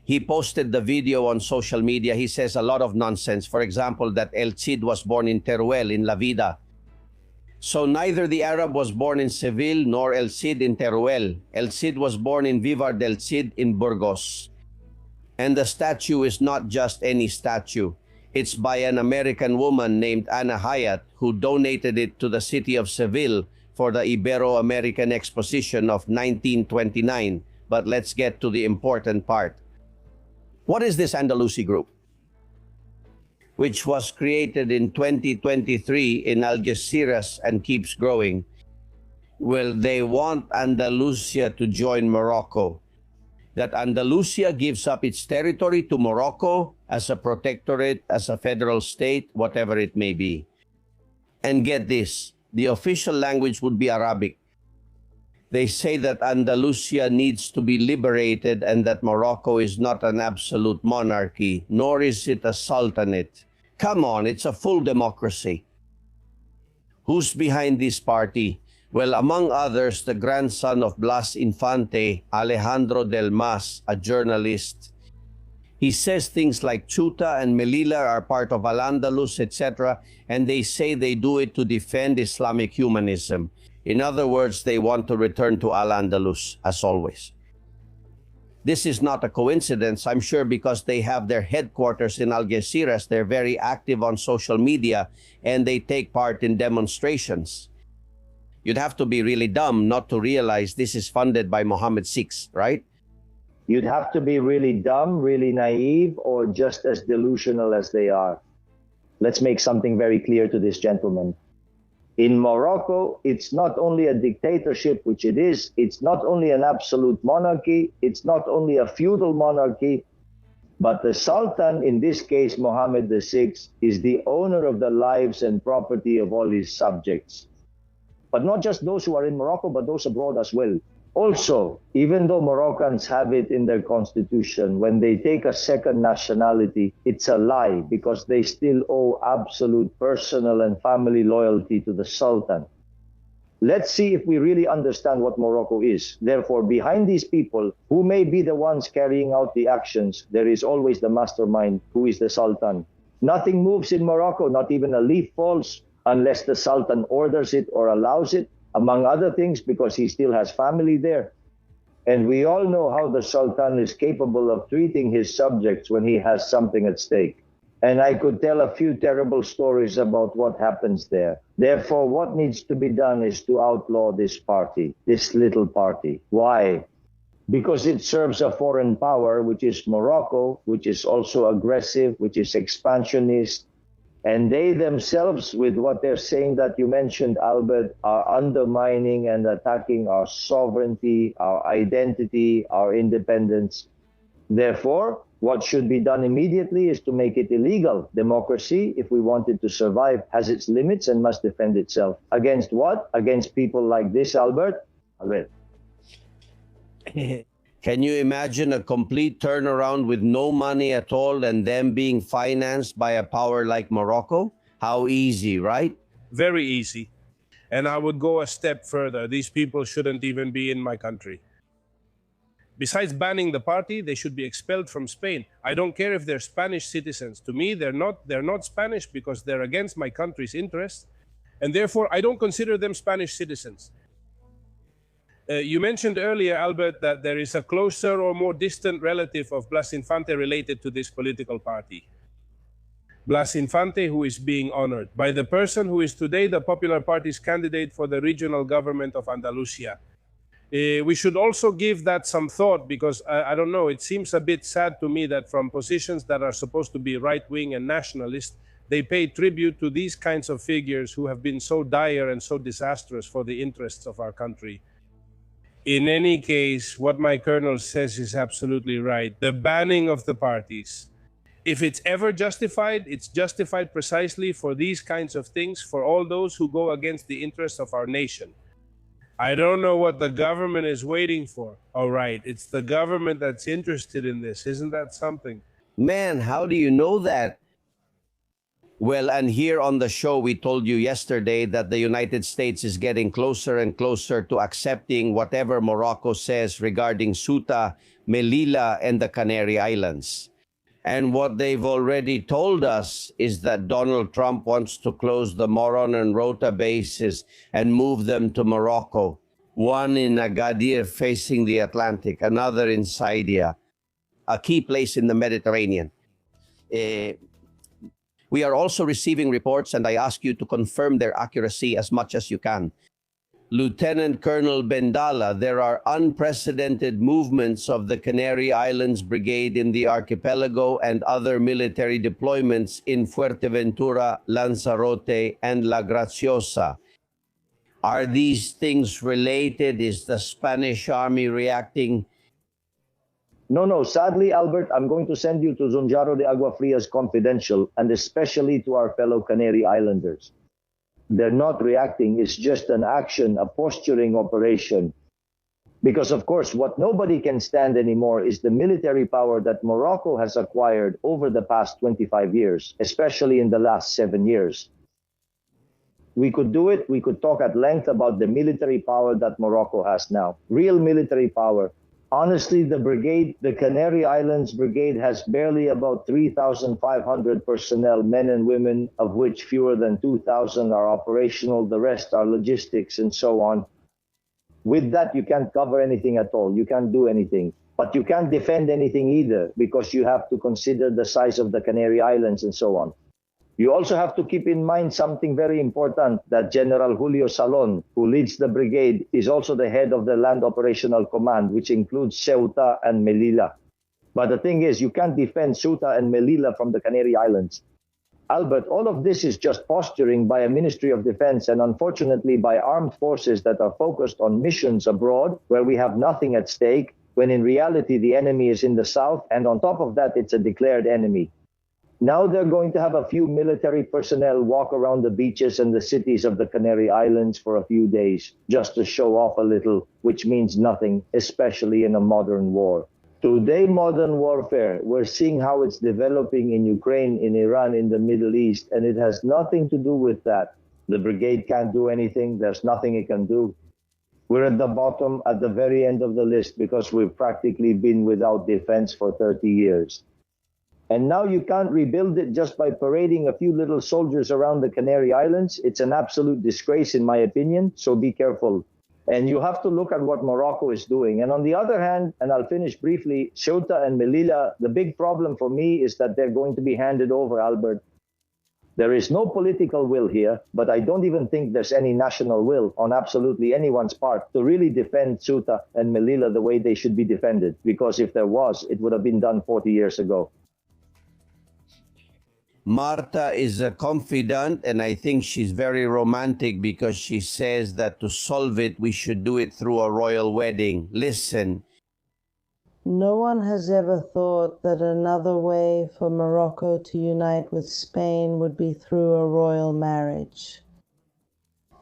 He posted the video on social media. He says a lot of nonsense. For example, that El Cid was born in Teruel, in La Vida. So neither the Arab was born in Seville nor El Cid in Teruel. El Cid was born in Vivar del Cid in Burgos. And the statue is not just any statue. It's by an American woman named Anna Hyatt, who donated it to the city of Seville for the Ibero-American Exposition of 1929. But let's get to the important part. What is this Andalusia group, which was created in 2023 in Algeciras and keeps growing? Well, they want Andalusia to join Morocco. that Andalusia gives up its territory to Morocco as a protectorate, as a federal state, whatever it may be. And get this, the official language would be Arabic. They say that Andalusia needs to be liberated and that Morocco is not an absolute monarchy, nor is it a sultanate. Come on, it's a full democracy. Who's behind this party? Well, among others, the grandson of Blas Infante, Alejandro del Mas, a journalist. He says things like Ceuta and Melilla are part of Al-Andalus, etc., and they say they do it to defend Islamic humanism. In other words, they want to return to Al-Andalus, as always. This is not a coincidence, I'm sure, because they have their headquarters in Algeciras. They're very active on social media, and they take part in demonstrations. You'd have to be really dumb not to realize this is funded by Mohammed VI, right? You'd have to be really dumb, really naive, or just as delusional as they are. Let's make something very clear to this gentleman. In Morocco, it's not only a dictatorship, which it is, it's not only an absolute monarchy, it's not only a feudal monarchy, but the Sultan, in this case Mohammed VI, is the owner of the lives and property of all his subjects. But not just those who are in Morocco, but those abroad as well. Also, even though Moroccans have it in their constitution, when they take a second nationality, it's a lie because they still owe absolute personal and family loyalty to the Sultan. Let's see if we really understand what Morocco is. Therefore, behind these people, who may be the ones carrying out the actions, there is always the mastermind, who is the Sultan. Nothing moves in Morocco, not even a leaf falls, unless the Sultan orders it or allows it, among other things, because he still has family there. And we all know how the Sultan is capable of treating his subjects when he has something at stake. And I could tell a few terrible stories about what happens there. Therefore, what needs to be done is to outlaw this party, this little party. Why? Because it serves a foreign power, which is Morocco, which is also aggressive, which is expansionist. And they themselves, with what they're saying that you mentioned, Albert, are undermining and attacking our sovereignty, our identity, our independence. Therefore, what should be done immediately is to make it illegal. Democracy, if we want it to survive, has its limits and must defend itself. Against what? Against people like this, Albert? Albert. Can you imagine a complete turnaround with no money at all and them being financed by a power like Morocco? How easy, right? Very easy. And I would go a step further. These people shouldn't even be in my country. Besides banning the party, they should be expelled from Spain. I don't care if they're Spanish citizens. To me, they're not Spanish because they're against my country's interests. And therefore, I don't consider them Spanish citizens. You mentioned earlier, Albert, that there is a closer or more distant relative of Blas Infante related to this political party. Blas Infante, who is being honored by the person who is today the Popular Party's candidate for the regional government of Andalusia. We should also give that some thought because, I don't know, it seems a bit sad to me that from positions that are supposed to be right-wing and nationalist, they pay tribute to these kinds of figures who have been so dire and so disastrous for the interests of our country. In any case, what my colonel says is absolutely right. The banning of the parties, if it's ever justified, it's justified precisely for these kinds of things, for all those who go against the interests of our nation. I don't know what the government is waiting for. All right, it's the government that's interested in this. Isn't that something? Man, how do you know that? Well, and here on the show, we told you yesterday that the United States is getting closer and closer to accepting whatever Morocco says regarding Ceuta, Melilla, and the Canary Islands. And what they've already told us is that Donald Trump wants to close the Moron and Rota bases and move them to Morocco. One in Agadir facing the Atlantic, another in Saidia, a key place in the Mediterranean. We are also receiving reports, and I ask you to confirm their accuracy as much as you can. Lieutenant Colonel Bendala, there are unprecedented movements of the Canary Islands Brigade in the archipelago and other military deployments in Fuerteventura, Lanzarote, and La Graciosa. Are these things related? Is the Spanish army reacting? No, sadly, Albert, I'm going to send you to Zunjaro de Agua Fria's confidential, and especially to our fellow Canary Islanders. They're not reacting. It's just an action, a posturing operation. Because, of course, what nobody can stand anymore is the military power that Morocco has acquired over the past 25 years, especially in the last 7 years. We could do it. We could talk at length about the military power that Morocco has now. Real military power. Honestly, the brigade, the Canary Islands Brigade, has barely about 3,500 personnel, men and women, of which fewer than 2,000 are operational. The rest are logistics and so on. With that, you can't cover anything at all. You can't do anything. But you can't defend anything either, because you have to consider the size of the Canary Islands and so on. You also have to keep in mind something very important, that General Julio Salon, who leads the brigade, is also the head of the Land Operational Command, which includes Ceuta and Melilla. But the thing is, you can't defend Ceuta and Melilla from the Canary Islands. Albert, all of this is just posturing by a Ministry of Defense and unfortunately by armed forces that are focused on missions abroad where we have nothing at stake, when in reality the enemy is in the south, and on top of that it's a declared enemy. Now they're going to have a few military personnel walk around the beaches and the cities of the Canary Islands for a few days, just to show off a little, which means nothing, especially in a modern war. Today, modern warfare, we're seeing how it's developing in Ukraine, in Iran, in the Middle East, and it has nothing to do with that. The brigade can't do anything. There's nothing it can do. We're at the bottom, at the very end of the list, because we've practically been without defense for 30 years. And now you can't rebuild it just by parading a few little soldiers around the Canary Islands. It's an absolute disgrace, in my opinion, so be careful. And you have to look at what Morocco is doing. And on the other hand, and I'll finish briefly, Ceuta and Melilla, the big problem for me is that they're going to be handed over, Albert. There is no political will here, but I don't even think there's any national will on absolutely anyone's part to really defend Ceuta and Melilla the way they should be defended. Because if there was, it would have been done 40 years ago. Marta is a confidant, and I think she's very romantic because she says that to solve it, we should do it through a royal wedding. Listen. No one has ever thought that another way for Morocco to unite with Spain would be through a royal marriage.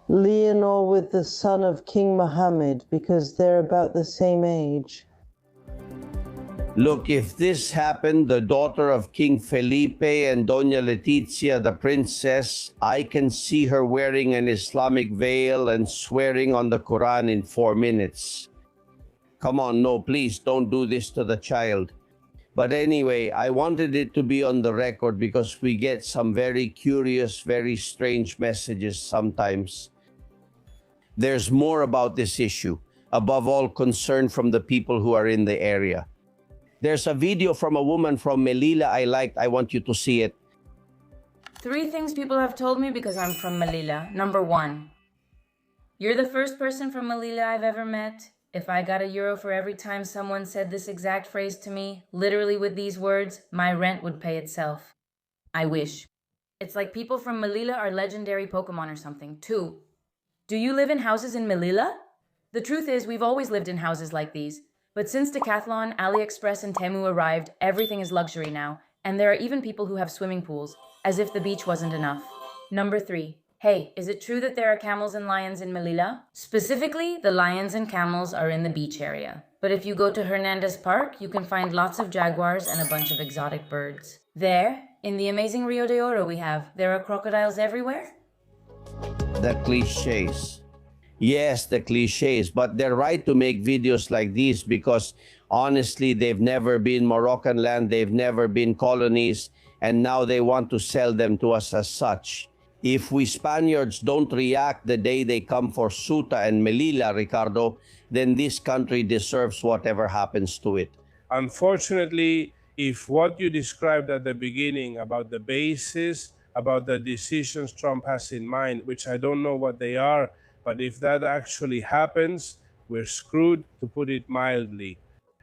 Leonor with the son of King Mohammed, because they're about the same age. Look, if this happened, the daughter of King Felipe and Doña Letizia, the princess, I can see her wearing an Islamic veil and swearing on the Quran in 4 minutes. Come on, no, please don't do this to the child. But anyway, I wanted it to be on the record because we get some very curious, very strange messages sometimes. There's more about this issue, above all concern from the people who are in the area. There's a video from a woman from Melilla I liked. I want you to see it. 3 things people have told me because I'm from Melilla. Number 1, you're the first person from Melilla I've ever met. If I got €1 for every time someone said this exact phrase to me, literally with these words, my rent would pay itself. I wish. It's like people from Melilla are legendary Pokemon or something. 2, do you live in houses in Melilla? The truth is, we've always lived in houses like these. But since Decathlon, AliExpress, and Temu arrived, everything is luxury now, and there are even people who have swimming pools, as if the beach wasn't enough. Number 3, hey, is it true that there are camels and lions in Melilla? Specifically, the lions and camels are in the beach area. But if you go to Hernandez Park, you can find lots of jaguars and a bunch of exotic birds. There, in the amazing Rio de Oro there are crocodiles everywhere? The cliches. Yes, the cliches, but they're right to make videos like these because honestly, they've never been Moroccan land, they've never been colonies, and now they want to sell them to us as such. If we Spaniards don't react the day they come for Ceuta and Melilla, Ricardo, then this country deserves whatever happens to it. Unfortunately, if what you described at the beginning about the basis, about the decisions Trump has in mind, which I don't know what they are, but if that actually happens, we're screwed, to put it mildly.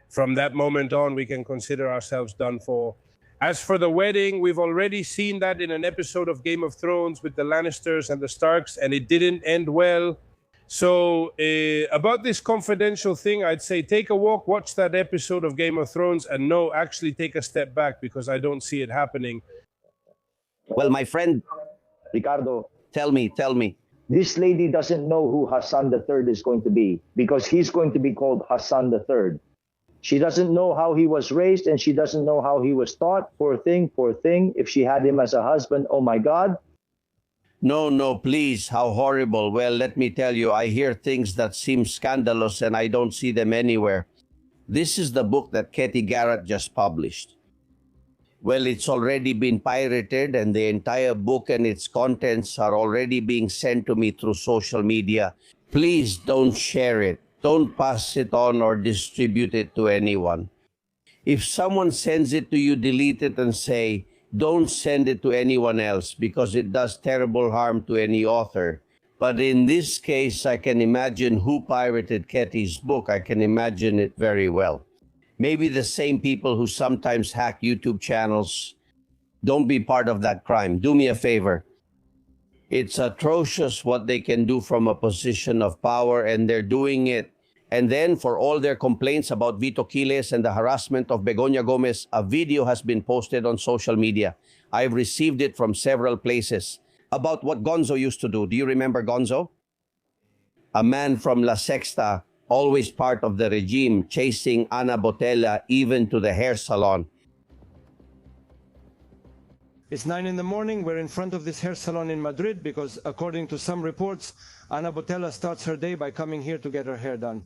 From that moment on, we can consider ourselves done for. As for the wedding, we've already seen that in an episode of Game of Thrones with the Lannisters and the Starks, and it didn't end well. So about this confidential thing, I'd say take a walk, watch that episode of Game of Thrones, and no, actually take a step back because I don't see it happening. Well, my friend, Ricardo, tell me. this lady doesn't know who Hassan III is going to be because he's going to be called Hassan III. She doesn't know how he was raised and she doesn't know how he was taught. Poor thing. If she had him as a husband, oh my God. No, please, how horrible. Well, let me tell you, I hear things that seem scandalous and I don't see them anywhere. This is the book that Katie Garrett just published. Well, it's already been pirated and the entire book and its contents are already being sent to me through social media. Please don't share it. Don't pass it on or distribute it to anyone. If someone sends it to you, delete it and say, don't send it to anyone else because it does terrible harm to any author. But in this case, I can imagine who pirated Ketty's book. I can imagine it very well. Maybe the same people who sometimes hack YouTube channels. Don't be part of that crime. Do me a favor. It's atrocious what they can do from a position of power, and they're doing it. And then for all their complaints about Vito Quiles and the harassment of Begoña Gomez, a video has been posted on social media. I've received it from several places about what Gonzo used to do. Do you remember Gonzo? A man from La Sexta, always part of the regime, chasing Ana Botella even to the hair salon. It's 9 in the morning. We're in front of this hair salon in Madrid because, according to some reports, Ana Botella starts her day by coming here to get her hair done.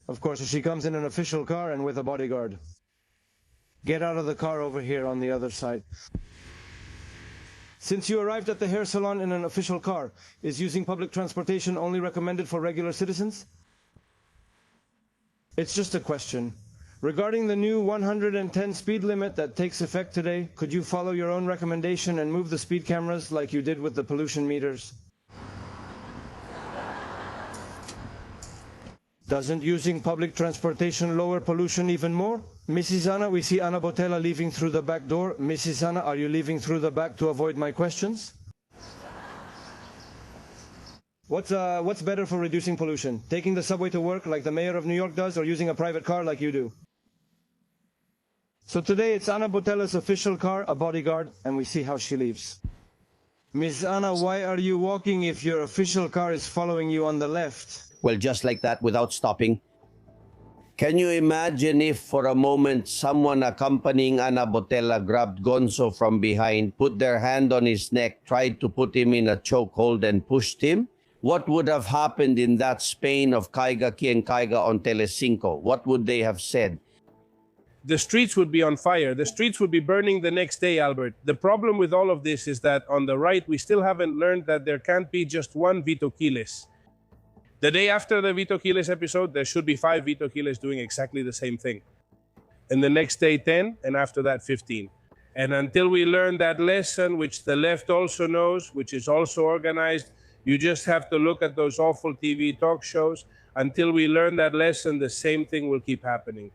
Of course, she comes in an official car and with a bodyguard. Get out of the car over here on the other side. Since you arrived at the hair salon in an official car, is using public transportation only recommended for regular citizens? It's just a question. Regarding the new 110 speed limit that takes effect today, could you follow your own recommendation and move the speed cameras like you did with the pollution meters? Doesn't using public transportation lower pollution even more? Mrs. Ana, we see Ana Botella leaving through the back door. Mrs. Ana, are you leaving through the back to avoid my questions? What's better for reducing pollution? Taking the subway to work like the mayor of New York does, or using a private car like you do? So today it's Ana Botella's official car, a bodyguard, and we see how she leaves. Miss Ana, why are you walking if your official car is following you on the left? Well, just like that, without stopping. Can you imagine if for a moment someone accompanying Ana Botella grabbed Gonzo from behind, put their hand on his neck, tried to put him in a chokehold and pushed him? What would have happened in that Spain of Caiga quien caiga on Telecinco? What would they have said? The streets would be on fire. The streets would be burning the next day, Albert. The problem with all of this is that on the right, we still haven't learned that there can't be just one Vito Quiles. The day after the Vito Quiles episode, there should be 5 Vito Quiles doing exactly the same thing. And the next day, 10, and after that, 15. And until we learn that lesson, which the left also knows, which is also organized, you just have to look at those awful TV talk shows. Until we learn that lesson, the same thing will keep happening.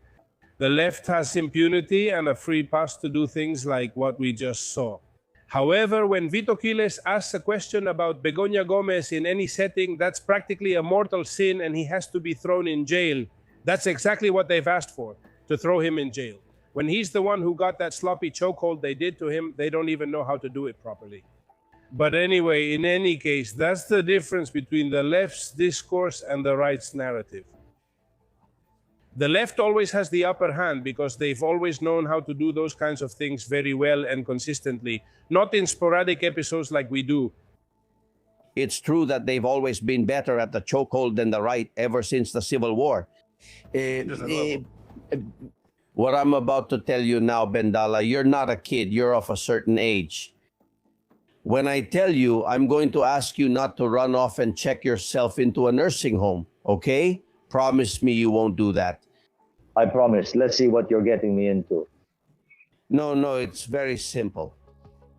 The left has impunity and a free pass to do things like what we just saw. However, when Vito Quiles asks a question about Begoña Gomez in any setting, that's practically a mortal sin and he has to be thrown in jail. That's exactly what they've asked for, to throw him in jail. When he's the one who got that sloppy chokehold they did to him, they don't even know how to do it properly. But anyway, in any case, that's the difference between the left's discourse and the right's narrative. The left always has the upper hand because they've always known how to do those kinds of things very well and consistently, not in sporadic episodes like we do. It's true that they've always been better at the chokehold than the right ever since the Civil War. What I'm about to tell you now, Bendala, you're not a kid, you're of a certain age. When I tell you, I'm going to ask you not to run off and check yourself into a nursing home, okay? Promise me you won't do that. I promise. Let's see what you're getting me into. No, it's very simple.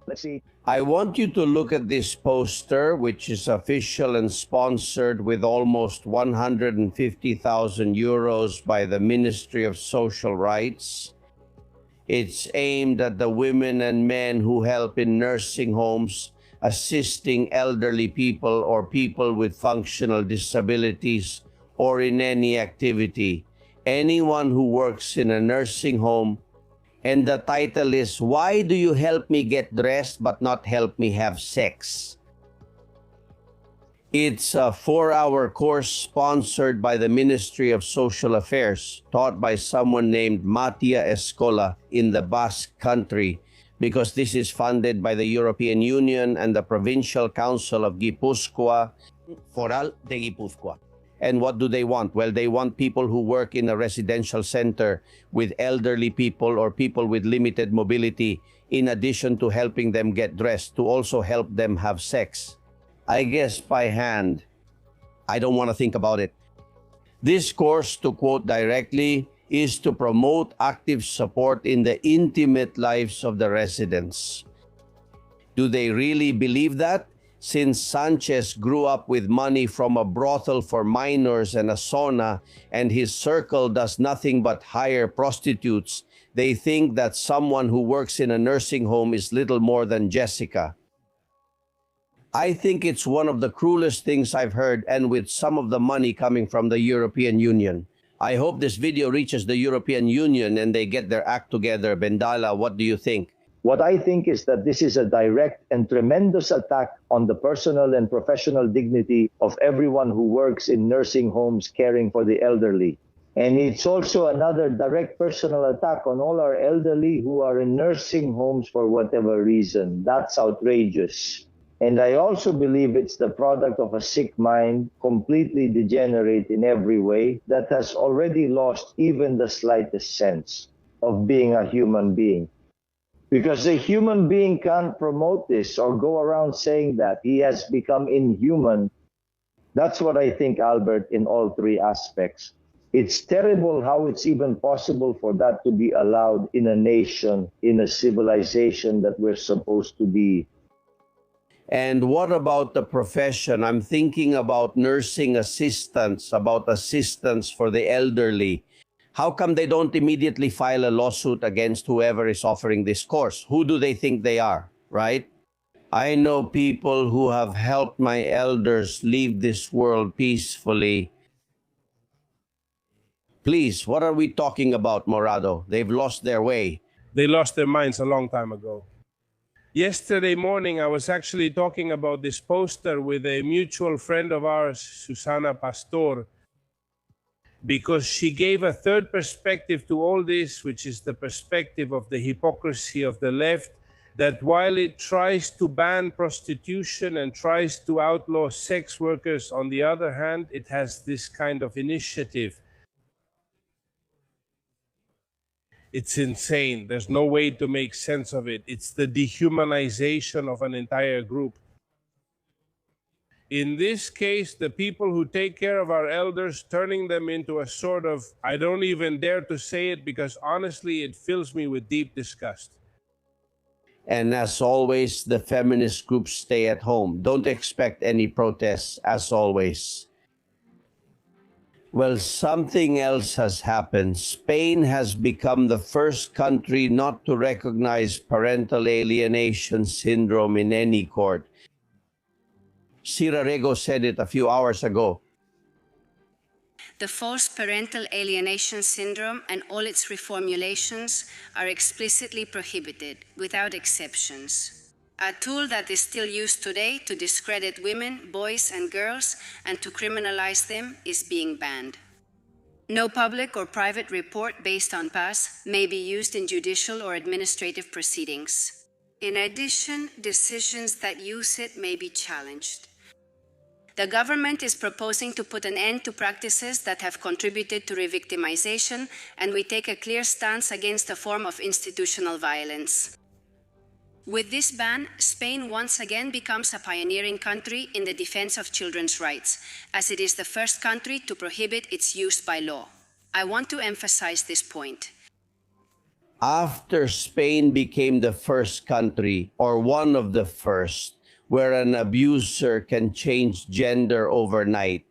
Let's see. I want you to look at this poster, which is official and sponsored with almost 150,000 euros by the Ministry of Social Rights. It's aimed at the women and men who help in nursing homes, assisting elderly people or people with functional disabilities or in any activity. Anyone who works in a nursing home. And the title is, Why Do You Help Me Get Dressed But Not Help Me Have Sex? It's a 4-hour course sponsored by the Ministry of Social Affairs, taught by someone named Matia Escola in the Basque Country, because this is funded by the European Union and the Provincial Council of Gipuzkoa, Foral de Gipuzkoa. And what do they want? Well, they want people who work in a residential center with elderly people or people with limited mobility, in addition to helping them get dressed, to also help them have sex. I guess by hand. I don't want to think about it. This course, to quote directly, is to promote active support in the intimate lives of the residents. Do they really believe that? Since Sanchez grew up with money from a brothel for minors and a sauna, and his circle does nothing but hire prostitutes, they think that someone who works in a nursing home is little more than Jessica. I think it's one of the cruelest things I've heard, and with some of the money coming from the European Union. I hope this video reaches the European Union and they get their act together. Bendala, what do you think? What I think is that this is a direct and tremendous attack on the personal and professional dignity of everyone who works in nursing homes caring for the elderly. And it's also another direct personal attack on all our elderly who are in nursing homes for whatever reason. That's outrageous. And I also believe it's the product of a sick mind, completely degenerate in every way, that has already lost even the slightest sense of being a human being. Because a human being can't promote this or go around saying that. He has become inhuman. That's what I think, Albert, in all three aspects. It's terrible how it's even possible for that to be allowed in a nation, in a civilization that we're supposed to be. And what about the profession? I'm thinking about nursing assistants, about assistants for the elderly. How come they don't immediately file a lawsuit against whoever is offering this course? Who do they think they are, right? I know people who have helped my elders leave this world peacefully. Please, what are we talking about, Morado? They've lost their way. They lost their minds a long time ago. Yesterday morning, I was actually talking about this poster with a mutual friend of ours, Susana Pastor, because she gave a third perspective to all this, which is the perspective of the hypocrisy of the left, that while it tries to ban prostitution and tries to outlaw sex workers, on the other hand, it has this kind of initiative. It's insane. There's no way to make sense of it. It's the dehumanization of an entire group. In this case, the people who take care of our elders, turning them into a sort of, I don't even dare to say it because honestly, it fills me with deep disgust. And as always, the feminist groups stay at home. Don't expect any protests, as always. Well, something else has happened. Spain has become the first country not to recognize parental alienation syndrome in any court. Cirarego said it a few hours ago. The false parental alienation syndrome and all its reformulations are explicitly prohibited, without exceptions. A tool that is still used today to discredit women, boys, and girls, and to criminalize them is being banned. No public or private report based on past may be used in judicial or administrative proceedings. In addition, decisions that use it may be challenged. The government is proposing to put an end to practices that have contributed to revictimization, and we take a clear stance against a form of institutional violence. With this ban, Spain once again becomes a pioneering country in the defense of children's rights, as it is the first country to prohibit its use by law. I want to emphasize this point. After Spain became the first country, or one of the first, where an abuser can change gender overnight,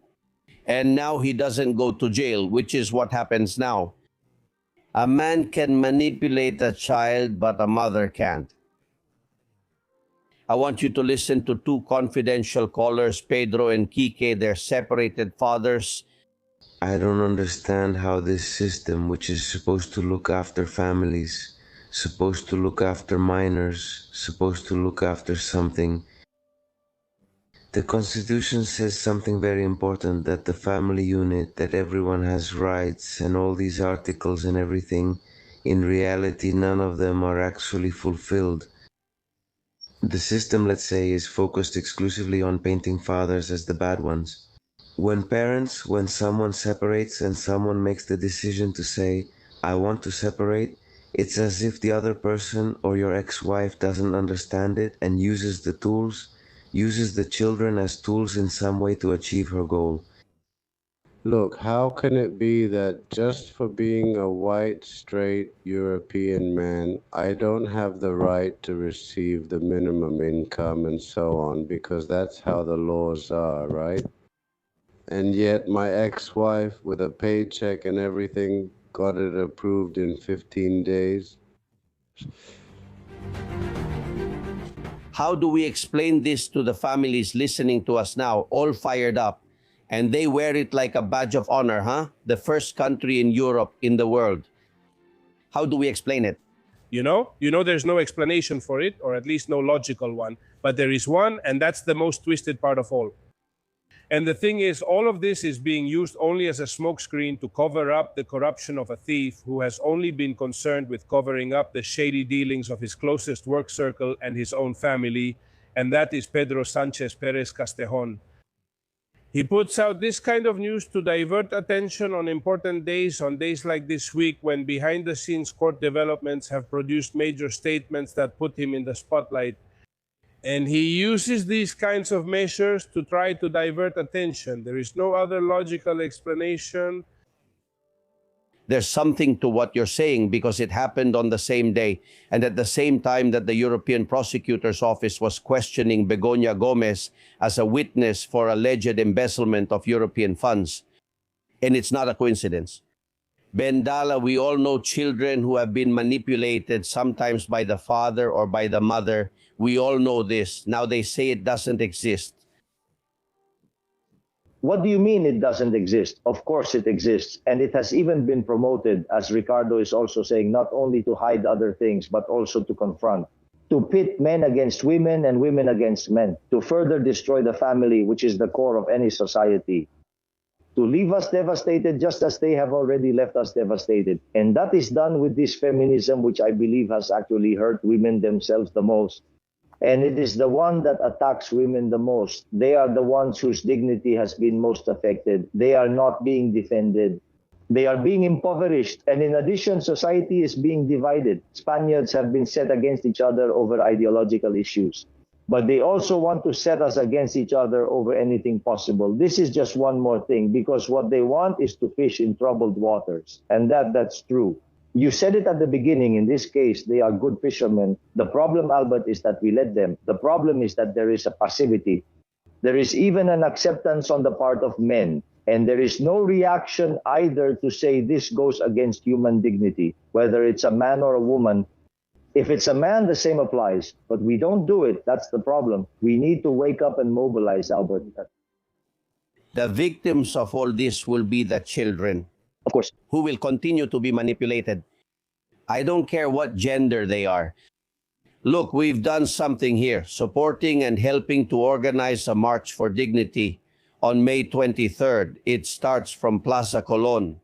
and now he doesn't go to jail, which is what happens now. A man can manipulate a child, but a mother can't. I want you to listen to two confidential callers, Pedro and Kike, their separated fathers. I don't understand how this system, which is supposed to look after families, supposed to look after minors, supposed to look after something. The Constitution says something very important, that the family unit, that everyone has rights and all these articles and everything. In reality, none of them are actually fulfilled. The system, let's say, is focused exclusively on painting fathers as the bad ones. When someone separates and someone makes the decision to say, I want to separate, it's as if the other person or your ex-wife doesn't understand it and uses the children as tools in some way to achieve her goal. Look, how can it be that just for being a white, straight European man, I don't have the right to receive the minimum income and so on, because that's how the laws are, right? And yet my ex-wife, with a paycheck and everything, got it approved in 15 days. How do we explain this to the families listening to us now, all fired up? And they wear it like a badge of honor, huh? The first country in Europe, in the world. How do we explain it? You know there's no explanation for it, or at least no logical one. But there is one, and that's the most twisted part of all. And the thing is, all of this is being used only as a smokescreen to cover up the corruption of a thief who has only been concerned with covering up the shady dealings of his closest work circle and his own family, and that is Pedro Sanchez Perez Castejon. He puts out this kind of news to divert attention on important days, on days like this week, when behind-the-scenes court developments have produced major statements that put him in the spotlight. And he uses these kinds of measures to try to divert attention. There is no other logical explanation. There's something to what you're saying, because it happened on the same day and at the same time that the European Prosecutor's Office was questioning Begoña Gomez as a witness for alleged embezzlement of European funds. And it's not a coincidence. Bendala, we all know children who have been manipulated, sometimes by the father or by the mother. We all know this. Now they say it doesn't exist. What do you mean it doesn't exist? Of course it exists. And it has even been promoted, as Ricardo is also saying, not only to hide other things, but also to confront. To pit men against women and women against men. To further destroy the family, which is the core of any society. To leave us devastated just as they have already left us devastated. And that is done with this feminism, which I believe has actually hurt women themselves the most. And it is the one that attacks women the most. They are the ones whose dignity has been most affected. They are not being defended. They are being impoverished. And in addition, society is being divided. Spaniards have been set against each other over ideological issues. But they also want to set us against each other over anything possible. This is just one more thing, because what they want is to fish in troubled waters. And that's true. You said it at the beginning. In this case, they are good fishermen. The problem, Albert, is that we let them. The problem is that there is a passivity. There is even an acceptance on the part of men. And there is no reaction either to say this goes against human dignity, whether it's a man or a woman. If it's a man, the same applies. But we don't do it. That's the problem. We need to wake up and mobilize, Albert. The victims of all this will be the children. Of course. Who will continue to be manipulated. I don't care what gender they are. Look, we've done something here, supporting and helping to organize a March for Dignity on May 23rd. It starts from Plaza Colon.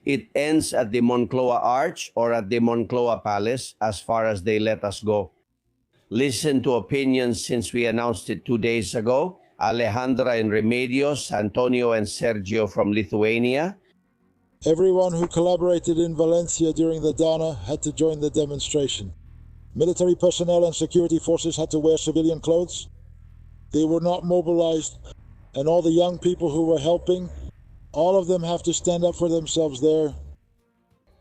It ends at the Moncloa Arch or at the Moncloa Palace, as far as they let us go. Listen to opinions since we announced it 2 days ago. Alejandra and Remedios, Antonio and Sergio from Lithuania. Everyone who collaborated in Valencia during the Dana had to join the demonstration. Military personnel and security forces had to wear civilian clothes. They were not mobilized, and all the young people who were helping, all of them have to stand up for themselves there.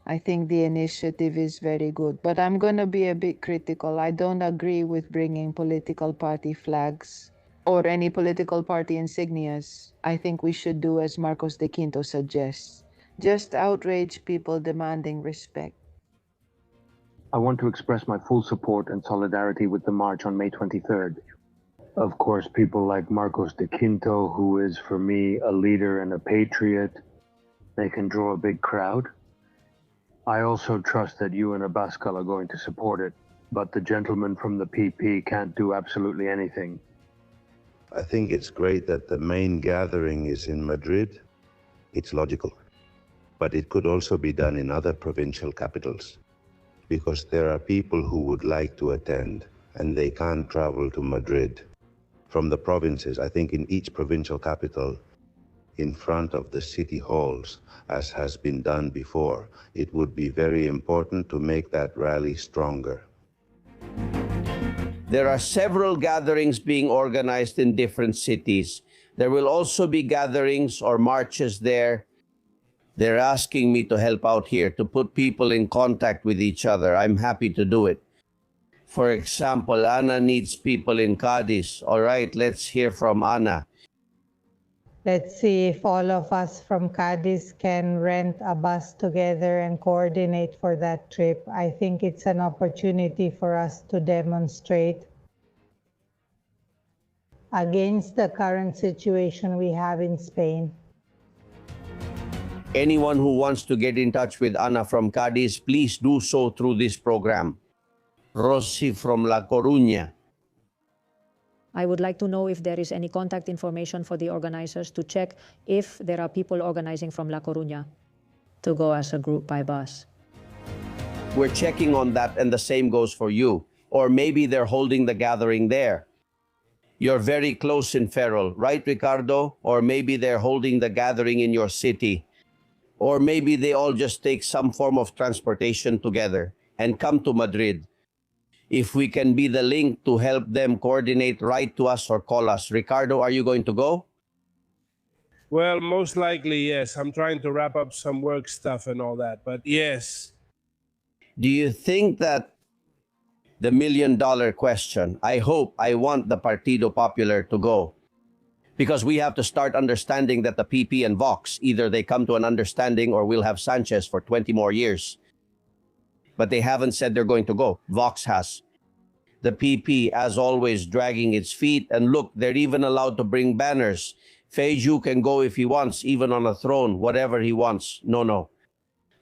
I think the initiative is very good, but I'm going to be a bit critical. I don't agree with bringing political party flags or any political party insignias. I think we should do as Marcos de Quinto suggests. Just outrage people demanding respect. I want to express my full support and solidarity with the march on May 23rd. Of course, people like Marcos de Quinto, who is for me a leader and a patriot, they can draw a big crowd. I also trust that you and Abascal are going to support it, but the gentleman from the PP can't do absolutely anything. I think it's great that the main gathering is in Madrid. It's logical. But it could also be done in other provincial capitals, because there are people who would like to attend and they can't travel to Madrid. From the provinces, I think in each provincial capital, in front of the city halls, as has been done before, it would be very important to make that rally stronger. There are several gatherings being organized in different cities. There will also be gatherings or marches there. They're asking me to help out here, to put people in contact with each other. I'm happy to do it. For example, Ana needs people in Cadiz. All right, let's hear from Ana. Let's see if all of us from Cadiz can rent a bus together and coordinate for that trip. I think it's an opportunity for us to demonstrate against the current situation we have in Spain. Anyone who wants to get in touch with Ana from Cadiz, please do so through this program. Rossi from La Coruña. I would like to know if there is any contact information for the organizers to check if there are people organizing from La Coruña to go as a group by bus. We're checking on that, and the same goes for you. Or maybe they're holding the gathering there. You're very close in Ferrol, right, Ricardo? Or maybe they're holding the gathering in your city. Or maybe they all just take some form of transportation together and come to Madrid. If we can be the link to help them coordinate, write to us or call us. Ricardo, are you going to go? Well, most likely, yes. I'm trying to wrap up some work stuff and all that, but yes. Do you think that the million-dollar question, I want the Partido Popular to go? Because we have to start understanding that the PP and Vox, either they come to an understanding or we'll have Sanchez for 20 more years. But they haven't said they're going to go. Vox has. The PP, as always, dragging its feet. And look, they're even allowed to bring banners. Feiju can go if he wants, even on a throne, whatever he wants. No.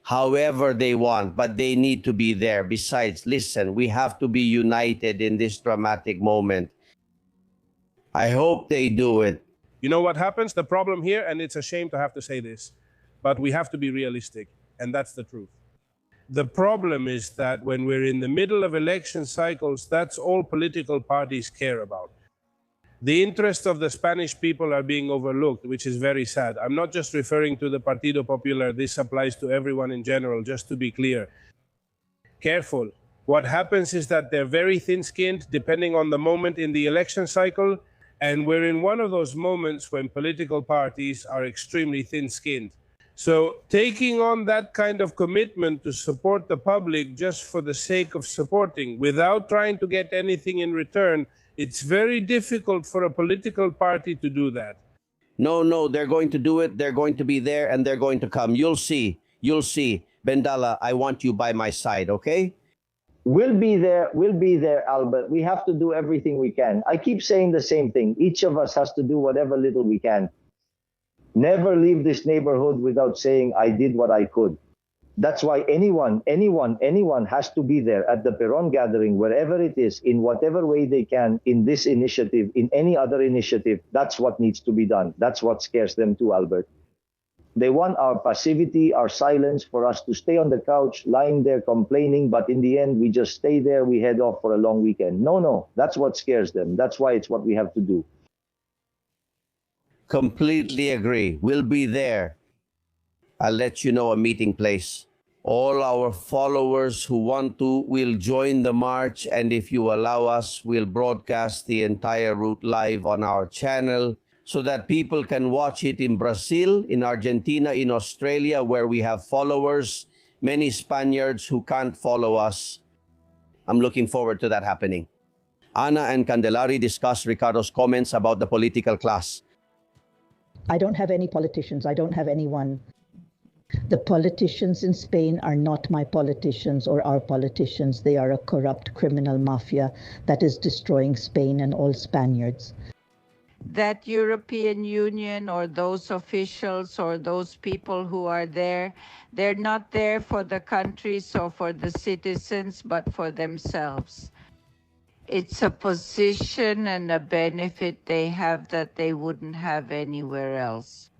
However they want, but they need to be there. Besides, listen, we have to be united in this dramatic moment. I hope they do it. You know what happens? The problem here, and it's a shame to have to say this, but we have to be realistic, and that's the truth. The problem is that when we're in the middle of election cycles, that's all political parties care about. The interests of the Spanish people are being overlooked, which is very sad. I'm not just referring to the Partido Popular. This applies to everyone in general, just to be clear. Careful. What happens is that they're very thin-skinned, depending on the moment in the election cycle, and we're in one of those moments when political parties are extremely thin-skinned. So taking on that kind of commitment to support the public just for the sake of supporting, without trying to get anything in return, it's very difficult for a political party to do that. No, they're going to do it. They're going to be there and they're going to come. You'll see. Bendala, I want you by my side, okay? We'll be there, Albert. We have to do everything we can. I keep saying the same thing. Each of us has to do whatever little we can. Never leave this neighborhood without saying, I did what I could. That's why anyone has to be there at the Peron gathering, wherever it is, in whatever way they can, in this initiative, in any other initiative. That's what needs to be done. That's what scares them too, Albert. They want our passivity, our silence, for us to stay on the couch, lying there complaining, but in the end, we just stay there, we head off for a long weekend. No, that's what scares them. That's why it's what we have to do. Completely agree. We'll be there. I'll let you know a meeting place. All our followers who want to will join the march, and if you allow us, we'll broadcast the entire route live on our channel so that people can watch it in Brazil, in Argentina, in Australia, where we have followers, many Spaniards who can't follow us. I'm looking forward to that happening. Ana and Candelari discussed Ricardo's comments about the political class. I don't have any politicians. I don't have anyone The politicians in Spain are not my politicians or our politicians. They are a corrupt criminal mafia that is destroying Spain and all Spaniards. That European Union or those officials or those people who are there, they're not there for the countries or for the citizens, but for themselves. It's a position and a benefit they have that they wouldn't have anywhere else.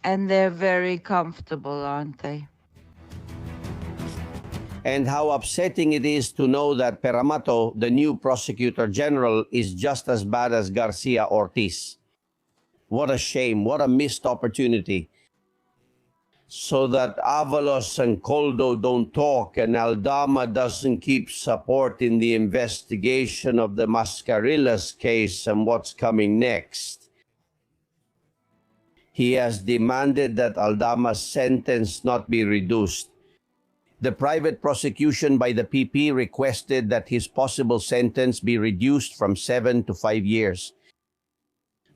And they're very comfortable, aren't they? And how upsetting it is to know that Peramato, the new prosecutor general, is just as bad as Garcia Ortiz. What a shame, what a missed opportunity. So that Avalos and Koldo don't talk and Aldama doesn't keep supporting the investigation of the Mascarillas case and what's coming next. He has demanded that Aldama's sentence not be reduced. The private prosecution by the PP requested that his possible sentence be reduced from 7 to 5 years.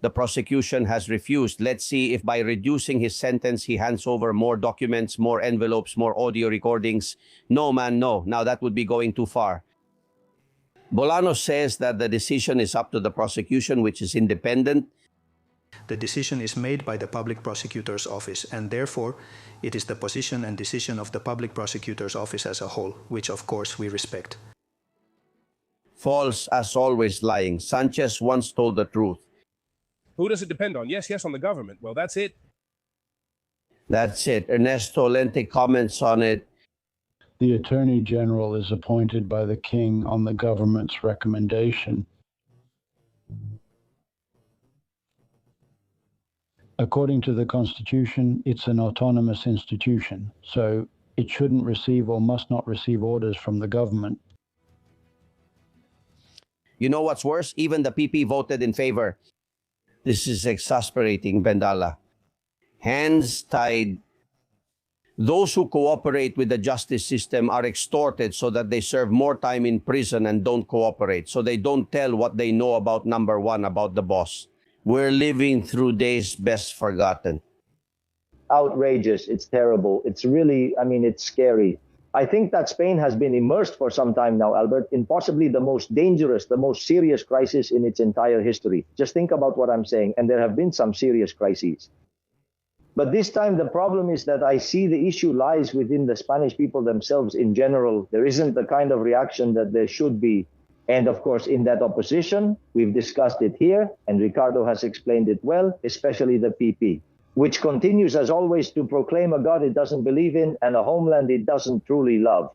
The prosecution has refused. Let's see if by reducing his sentence, he hands over more documents, more envelopes, more audio recordings. No, man, no. Now that would be going too far. Bolanos says that the decision is up to the prosecution, which is independent. The decision is made by the Public Prosecutor's Office, and therefore it is the position and decision of the Public Prosecutor's Office as a whole, which of course we respect. False as always lying. Sanchez once told the truth. Who does it depend on? Yes, on the government. Well, that's it. That's it. Ernesto Lente comments on it. The Attorney General is appointed by the King on the government's recommendation. According to the Constitution, it's an autonomous institution, so it shouldn't receive or must not receive orders from the government. You know what's worse? Even the PP voted in favor. This is exasperating, Bendala. Hands tied. Those who cooperate with the justice system are extorted so that they serve more time in prison and don't cooperate, so they don't tell what they know about number one, about the boss. We're living through days best forgotten. Outrageous. It's terrible. It's really, it's scary. I think that Spain has been immersed for some time now, Albert, in possibly the most dangerous, the most serious crisis in its entire history. Just think about what I'm saying. And there have been some serious crises. But this time, the problem is that I see the issue lies within the Spanish people themselves in general. There isn't the kind of reaction that there should be. And of course, in that opposition, we've discussed it here, and Ricardo has explained it well, especially the PP, which continues as always to proclaim a God it doesn't believe in and a homeland it doesn't truly love.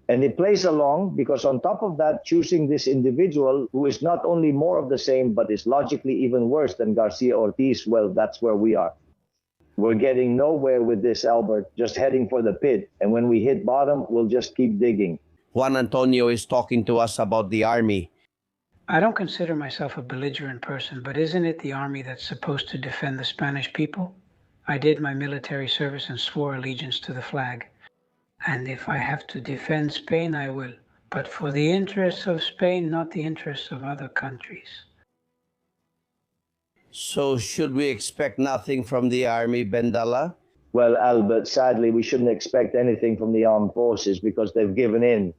And it plays along because on top of that, choosing this individual who is not only more of the same, but is logically even worse than Garcia Ortiz, well, that's where we are. We're getting nowhere with this, Albert, just heading for the pit. And when we hit bottom, we'll just keep digging. Juan Antonio is talking to us about the army. I don't consider myself a belligerent person, but isn't it the army that's supposed to defend the Spanish people? I did my military service and swore allegiance to the flag. And if I have to defend Spain, I will. But for the interests of Spain, not the interests of other countries. So should we expect nothing from the army, Bendala? Well, Albert, sadly, we shouldn't expect anything from the armed forces because they've given in.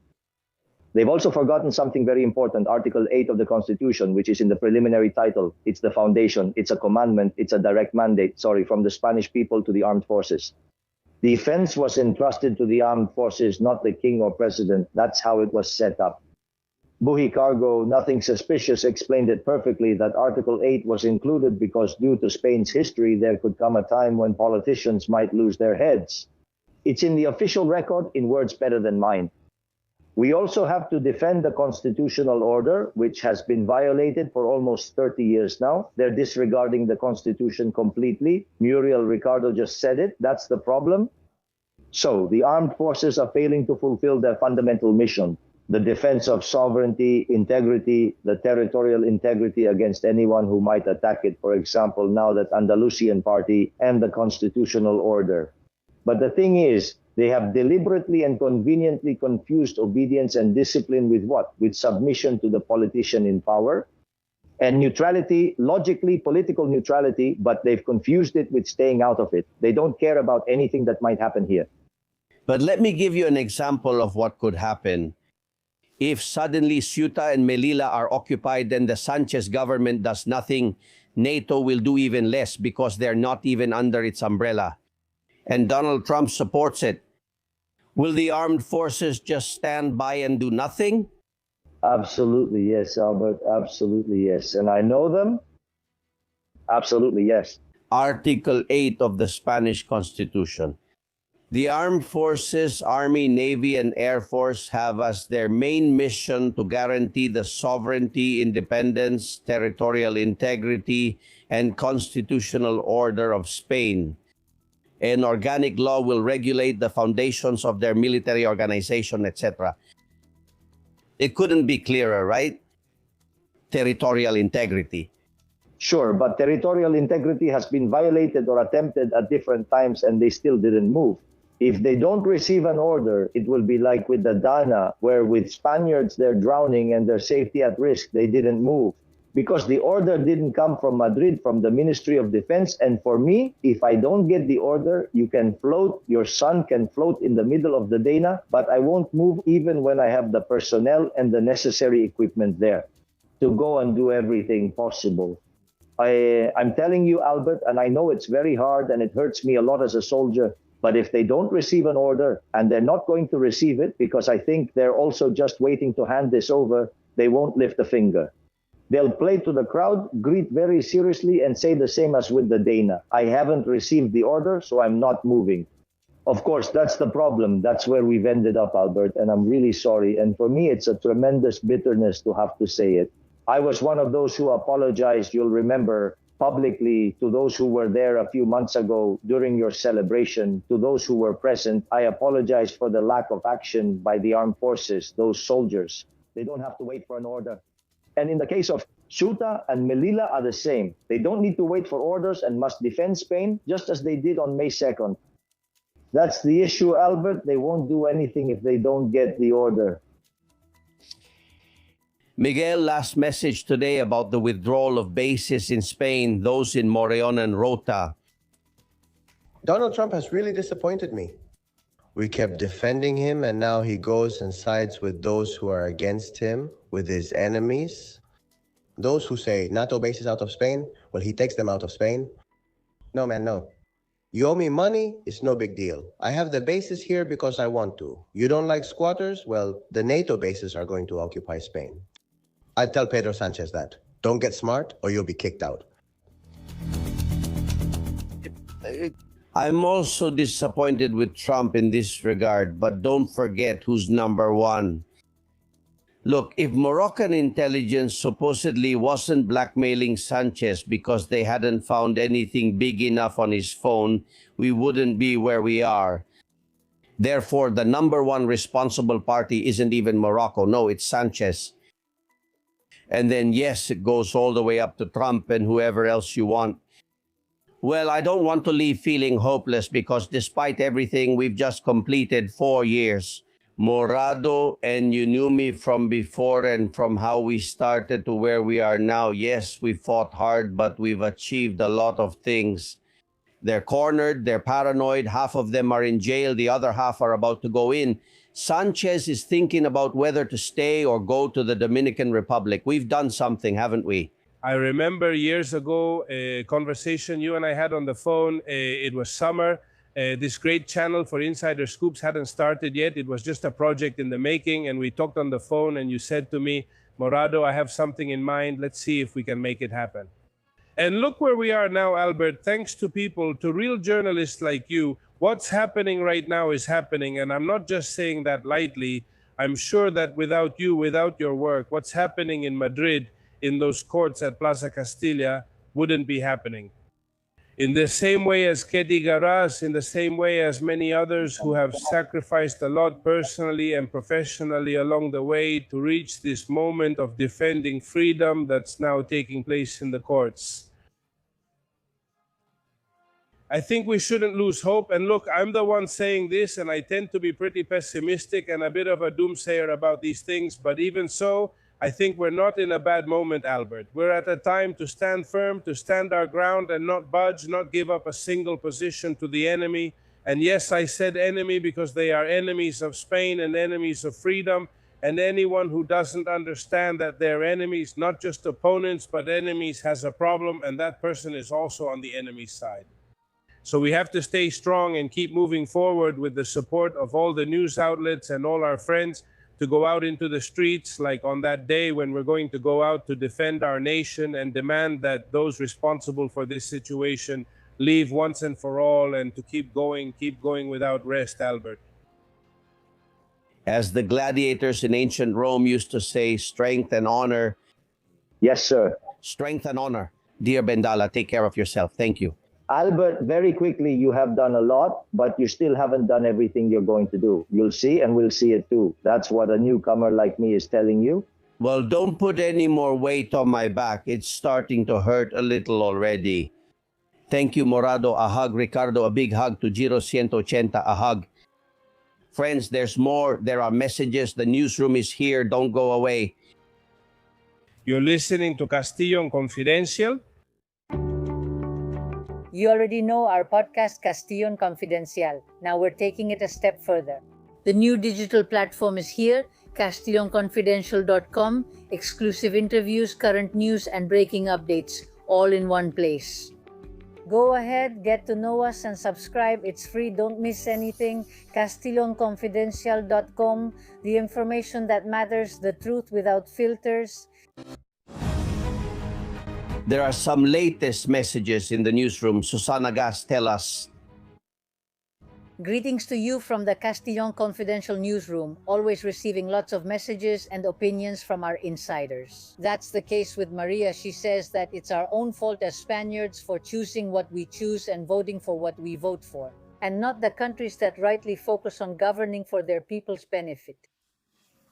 They've also forgotten something very important, Article 8 of the Constitution, which is in the preliminary title. It's the foundation, it's a commandment, it's a direct mandate, from the Spanish people to the armed forces. Defense was entrusted to the armed forces, not the king or president. That's how it was set up. Buhicargo, Nothing Suspicious, explained it perfectly that Article 8 was included because due to Spain's history, there could come a time when politicians might lose their heads. It's in the official record in words better than mine. We also have to defend the constitutional order, which has been violated for almost 30 years now. They're disregarding the Constitution completely. Muriel Ricardo just said it. That's the problem. So the armed forces are failing to fulfill their fundamental mission, the defense of sovereignty, integrity, the territorial integrity against anyone who might attack it. For example, now that Andalusian party and the constitutional order. But the thing is, they have deliberately and conveniently confused obedience and discipline with what? With submission to the politician in power. And neutrality, logically, political neutrality, but they've confused it with staying out of it. They don't care about anything that might happen here. But let me give you an example of what could happen. If suddenly Ceuta and Melilla are occupied and the Sanchez government does nothing, NATO will do even less because they're not even under its umbrella. And Donald Trump supports it. Will the armed forces just stand by and do nothing? Absolutely, yes, Albert. Absolutely, yes. And I know them. Absolutely, yes. Article 8 of the Spanish Constitution. The armed forces, Army, Navy, and Air Force have as their main mission to guarantee the sovereignty, independence, territorial integrity, and constitutional order of Spain. An organic law will regulate the foundations of their military organization, etc. It couldn't be clearer, right? Territorial integrity. Sure, but territorial integrity has been violated or attempted at different times and they still didn't move. If they don't receive an order, it will be like with the Dana, where with Spaniards they're drowning and their safety at risk, they didn't move. Because the order didn't come from Madrid, from the Ministry of Defense. And for me, if I don't get the order, you can float, your son can float in the middle of the Dana, but I won't move even when I have the personnel and the necessary equipment there to go and do everything possible. I'm telling you, Albert, and I know it's very hard and it hurts me a lot as a soldier, but if they don't receive an order, and they're not going to receive it because I think they're also just waiting to hand this over, they won't lift a finger. They'll play to the crowd, greet very seriously, and say the same as with the Dana. I haven't received the order, so I'm not moving. Of course, that's the problem. That's where we've ended up, Albert, and I'm really sorry. And for me, it's a tremendous bitterness to have to say it. I was one of those who apologized, you'll remember, publicly to those who were there a few months ago during your celebration, to those who were present. I apologize for the lack of action by the armed forces, those soldiers. They don't have to wait for an order. And in the case of Ceuta and Melilla are the same. They don't need to wait for orders and must defend Spain, just as they did on May 2nd. That's the issue, Albert. They won't do anything if they don't get the order. Miguel, last message today about the withdrawal of bases in Spain, those in Moreon and Rota. Donald Trump has really disappointed me. We kept defending him, and now he goes and sides with those who are against him, with his enemies. Those who say NATO bases out of Spain, well, he takes them out of Spain. No, man, no. You owe me money, it's no big deal. I have the bases here because I want to. You don't like squatters? Well, the NATO bases are going to occupy Spain. I'd tell Pedro Sanchez that. Don't get smart or you'll be kicked out. I'm also disappointed with Trump in this regard, but don't forget who's number one. Look, if Moroccan intelligence supposedly wasn't blackmailing Sanchez because they hadn't found anything big enough on his phone, we wouldn't be where we are. Therefore, the number one responsible party isn't even Morocco. No, it's Sanchez. And then, yes, it goes all the way up to Trump and whoever else you want. Well, I don't want to leave feeling hopeless because despite everything, we've just completed 4 years. Morado, and you knew me from before and from how we started to where we are now. Yes, we fought hard, but we've achieved a lot of things. They're cornered, they're paranoid, half of them are in jail, the other half are about to go in. Sanchez is thinking about whether to stay or go to the Dominican Republic. We've done something, haven't we? I remember years ago a conversation you and I had on the phone. It was summer. This great channel for insider scoops hadn't started yet. It was just a project in the making, and we talked on the phone, and you said to me, Morado, I have something in mind. Let's see if we can make it happen. And look where we are now, Albert. Thanks to people, to real journalists like you, what's happening right now is happening. And I'm not just saying that lightly. I'm sure that without you, without your work, what's happening in Madrid, in those courts at Plaza Castilla, wouldn't be happening. In the same way as Ketty Garas, in the same way as many others who have sacrificed a lot personally and professionally along the way to reach this moment of defending freedom that's now taking place in the courts. I think we shouldn't lose hope. And look, I'm the one saying this, and I tend to be pretty pessimistic and a bit of a doomsayer about these things. But even so, I think we're not in a bad moment, Albert. We're at a time to stand firm, to stand our ground and not budge, not give up a single position to the enemy. And yes, I said enemy because they are enemies of Spain and enemies of freedom. And anyone who doesn't understand that they're enemies, not just opponents, but enemies, has a problem, and that person is also on the enemy's side. So we have to stay strong and keep moving forward with the support of all the news outlets and all our friends to go out into the streets, like on that day when we're going to go out to defend our nation and demand that those responsible for this situation leave once and for all, and to keep going without rest, Albert. As the gladiators in ancient Rome used to say, strength and honor. Yes, sir. Strength and honor. Dear Bendala, take care of yourself. Thank you. Albert, very quickly, you have done a lot, but you still haven't done everything you're going to do. You'll see, and we'll see it too. That's what a newcomer like me is telling you. Well, don't put any more weight on my back. It's starting to hurt a little already. Thank you, Morado. A hug. Ricardo, a big hug. To Giro 180, a hug. Friends, there's more. There are messages. The newsroom is here. Don't go away. You're listening to Castillon Confidential. You already know our podcast Castillon Confidencial. Now we're taking it a step further. The new digital platform is here, castillonconfidential.com, exclusive interviews, current news, and breaking updates, all in one place. Go ahead, get to know us and subscribe. It's free, don't miss anything. castillonconfidential.com, the information that matters, the truth without filters. There are some latest messages in the newsroom. Susana Gas, tell us. Greetings to you from the Castillon Confidential newsroom, always receiving lots of messages and opinions from our insiders. That's the case with Maria. She says that it's our own fault as Spaniards for choosing what we choose and voting for what we vote for, and not the countries that rightly focus on governing for their people's benefit.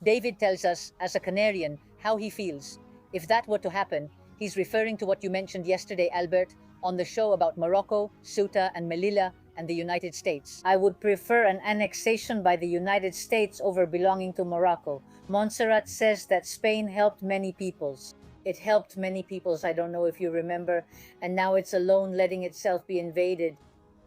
David tells us, as a Canarian, how he feels. If that were to happen, he's referring to what you mentioned yesterday, Albert, on the show about Morocco, Ceuta, and Melilla, and the United States. I would prefer an annexation by the United States over belonging to Morocco. Montserrat says that Spain helped many peoples. It helped many peoples, I don't know if you remember, and now it's alone letting itself be invaded.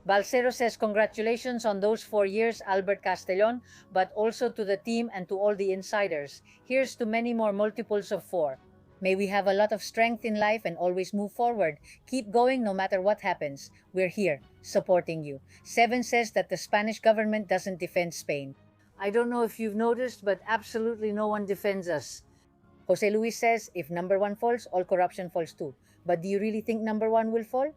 Balcero says congratulations on those 4 years, Albert Castellon, but also to the team and to all the insiders. Here's to many more multiples of 4. May we have a lot of strength in life and always move forward. Keep going no matter what happens. We're here, supporting you. 7 says that the Spanish government doesn't defend Spain. I don't know if you've noticed, but absolutely no one defends us. Jose Luis says, if number 1 falls, all corruption falls too. But do you really think number 1 will fall?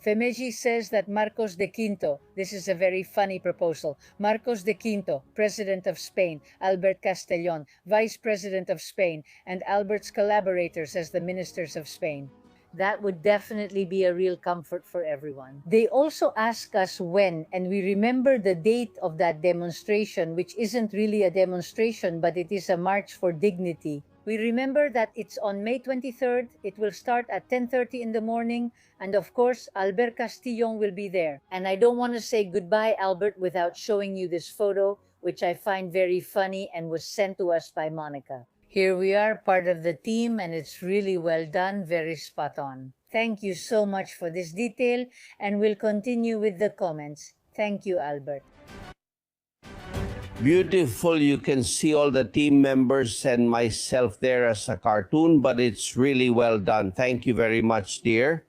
Femeji says that Marcos de Quinto, this is a very funny proposal. Marcos de Quinto, President of Spain, Albert Castellon, Vice President of Spain, and Albert's collaborators as the Ministers of Spain. That would definitely be a real comfort for everyone. They also ask us when, and we remember the date of that demonstration, which isn't really a demonstration, but it is a march for dignity. We remember that it's on May 23rd, it will start at 10:30 in the morning, and of course, Albert Castillon will be there. And I don't want to say goodbye, Albert, without showing you this photo, which I find very funny and was sent to us by Monica. Here we are, part of the team, and it's really well done, very spot on. Thank you so much for this detail, and we'll continue with the comments. Thank you, Albert. Beautiful. You can see all the team members and myself there as a cartoon, but it's really well done. Thank you very much, dear.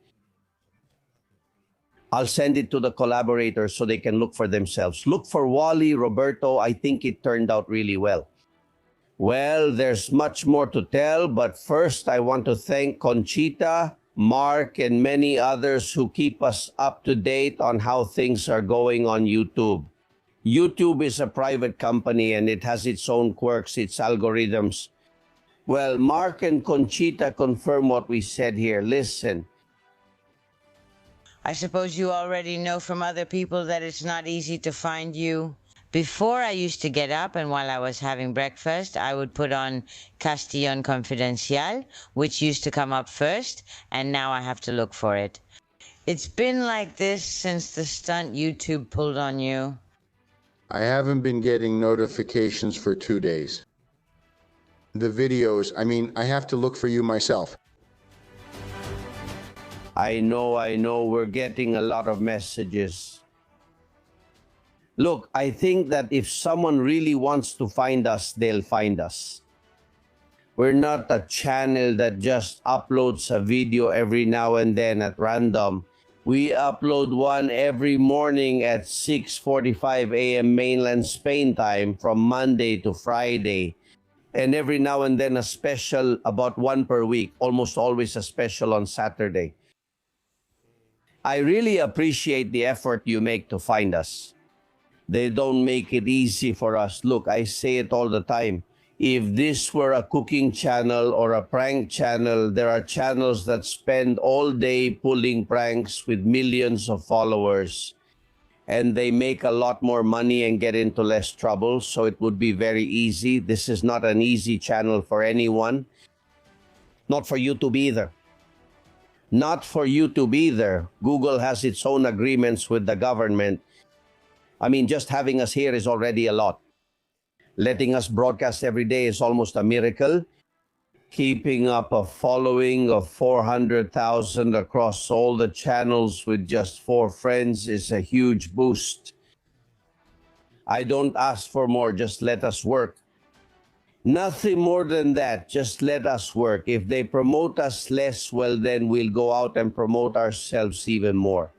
I'll send it to the collaborators so they can look for themselves. Look for Wally, Roberto. I think it turned out really well. Well, there's much more to tell, but first I want to thank Conchita, Mark, and many others who keep us up to date on how things are going on YouTube. YouTube is a private company and it has its own quirks, its algorithms. Well, Mark and Conchita confirm what we said here. Listen. I suppose you already know from other people that it's not easy to find you. Before, I used to get up and while I was having breakfast, I would put on Castillon Confidencial, which used to come up first, and now I have to look for it. It's been like this since the stunt YouTube pulled on you. I haven't been getting notifications for 2 days. the videos. I mean, I have to look for you myself. I know, we're getting a lot of messages. Look, I think that if someone really wants to find us, they'll find us. We're not a channel that just uploads a video every now and then at random. We upload one every morning at 6:45 a.m. mainland Spain time from Monday to Friday. And every now and then a special, about one per week, almost always a special on Saturday. I really appreciate the effort you make to find us. They don't make it easy for us. Look, I say it all the time. If this were a cooking channel or a prank channel, there are channels that spend all day pulling pranks with millions of followers, and they make a lot more money and get into less trouble, so it would be very easy. This is not an easy channel for anyone. Not for YouTube either. Not for YouTube either. Google has its own agreements with the government. I mean, just having us here is already a lot. Letting us broadcast every day is almost a miracle. Keeping up a following of 400,000 across all the channels with just 4 friends is a huge boost. I don't ask for more, just let us work. Nothing more than that, just let us work. If they promote us less, well, then we'll go out and promote ourselves even more.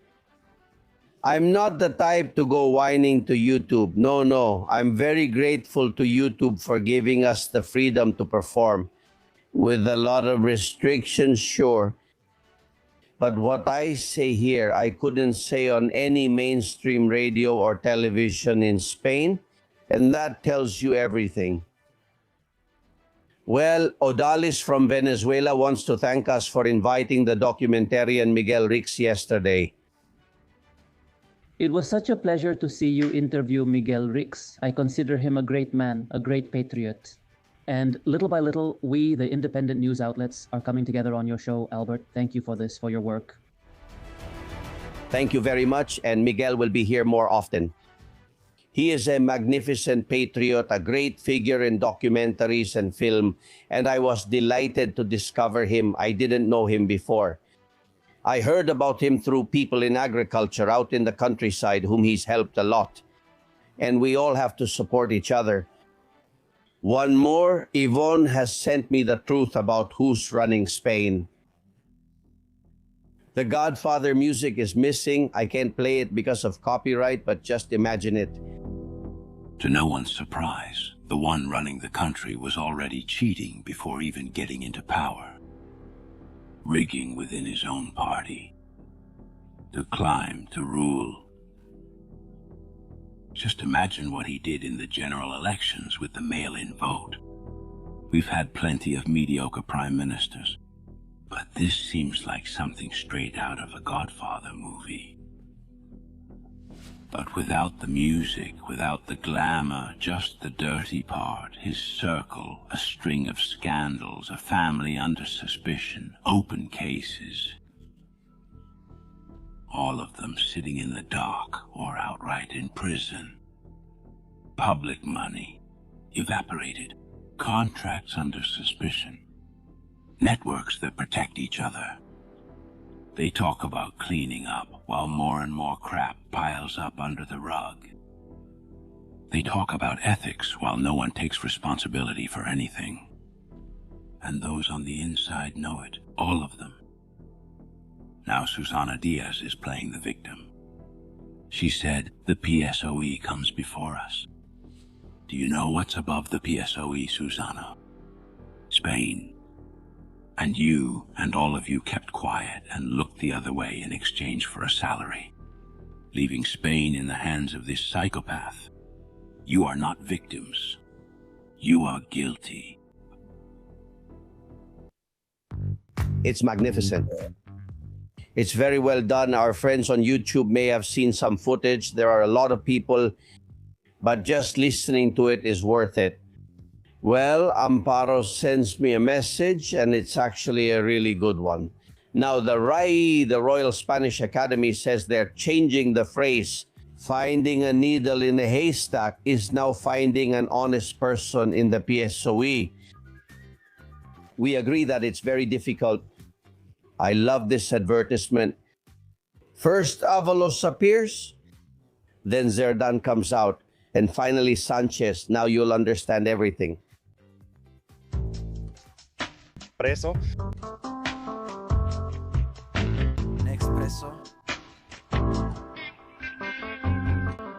I'm not the type to go whining to YouTube. No. I'm very grateful to YouTube for giving us the freedom to perform. With a lot of restrictions, sure. But what I say here, I couldn't say on any mainstream radio or television in Spain, and that tells you everything. Well, Odalis from Venezuela wants to thank us for inviting the documentarian Miguel Rix yesterday. It was such a pleasure to see you interview Miguel Rix. I consider him a great man, a great patriot. And little by little, we, the independent news outlets, are coming together on your show. Albert, thank you for this, for your work. Thank you very much, and Miguel will be here more often. He is a magnificent patriot, a great figure in documentaries and film, and I was delighted to discover him. I didn't know him before. I heard about him through people in agriculture out in the countryside whom he's helped a lot. And we all have to support each other. One more, Yvonne has sent me the truth about who's running Spain. The Godfather music is missing. I can't play it because of copyright, but just imagine it. To no one's surprise, the one running the country was already cheating before even getting into power. Rigging within his own party. To climb, to rule. Just imagine what he did in the general elections with the mail-in vote. We've had plenty of mediocre prime ministers, but this seems like something straight out of a Godfather movie. But without the music, without the glamour, just the dirty part, his circle, a string of scandals, a family under suspicion, open cases. All of them sitting in the dock or outright in prison. Public money, evaporated, contracts under suspicion, networks that protect each other. They talk about cleaning up while more and more crap piles up under the rug. They talk about ethics while no one takes responsibility for anything. And those on the inside know it, all of them. Now Susana Diaz is playing the victim. She said, the PSOE comes before us. Do you know what's above the PSOE, Susana? Spain. And you and all of you kept quiet and looked the other way in exchange for a salary, leaving Spain in the hands of this psychopath. You are not victims. You are guilty. It's magnificent. It's very well done. Our friends on YouTube may have seen some footage. There are a lot of people, but just listening to it is worth it. Well, Amparo sends me a message, and it's actually a really good one. Now, the RAI, the Royal Spanish Academy, says they're changing the phrase. Finding a needle in a haystack is now finding an honest person in the PSOE. We agree that it's very difficult. I love this advertisement. First Avalos appears, then Zerdan comes out, and finally Sanchez. Now you'll understand everything. Preso. Next preso.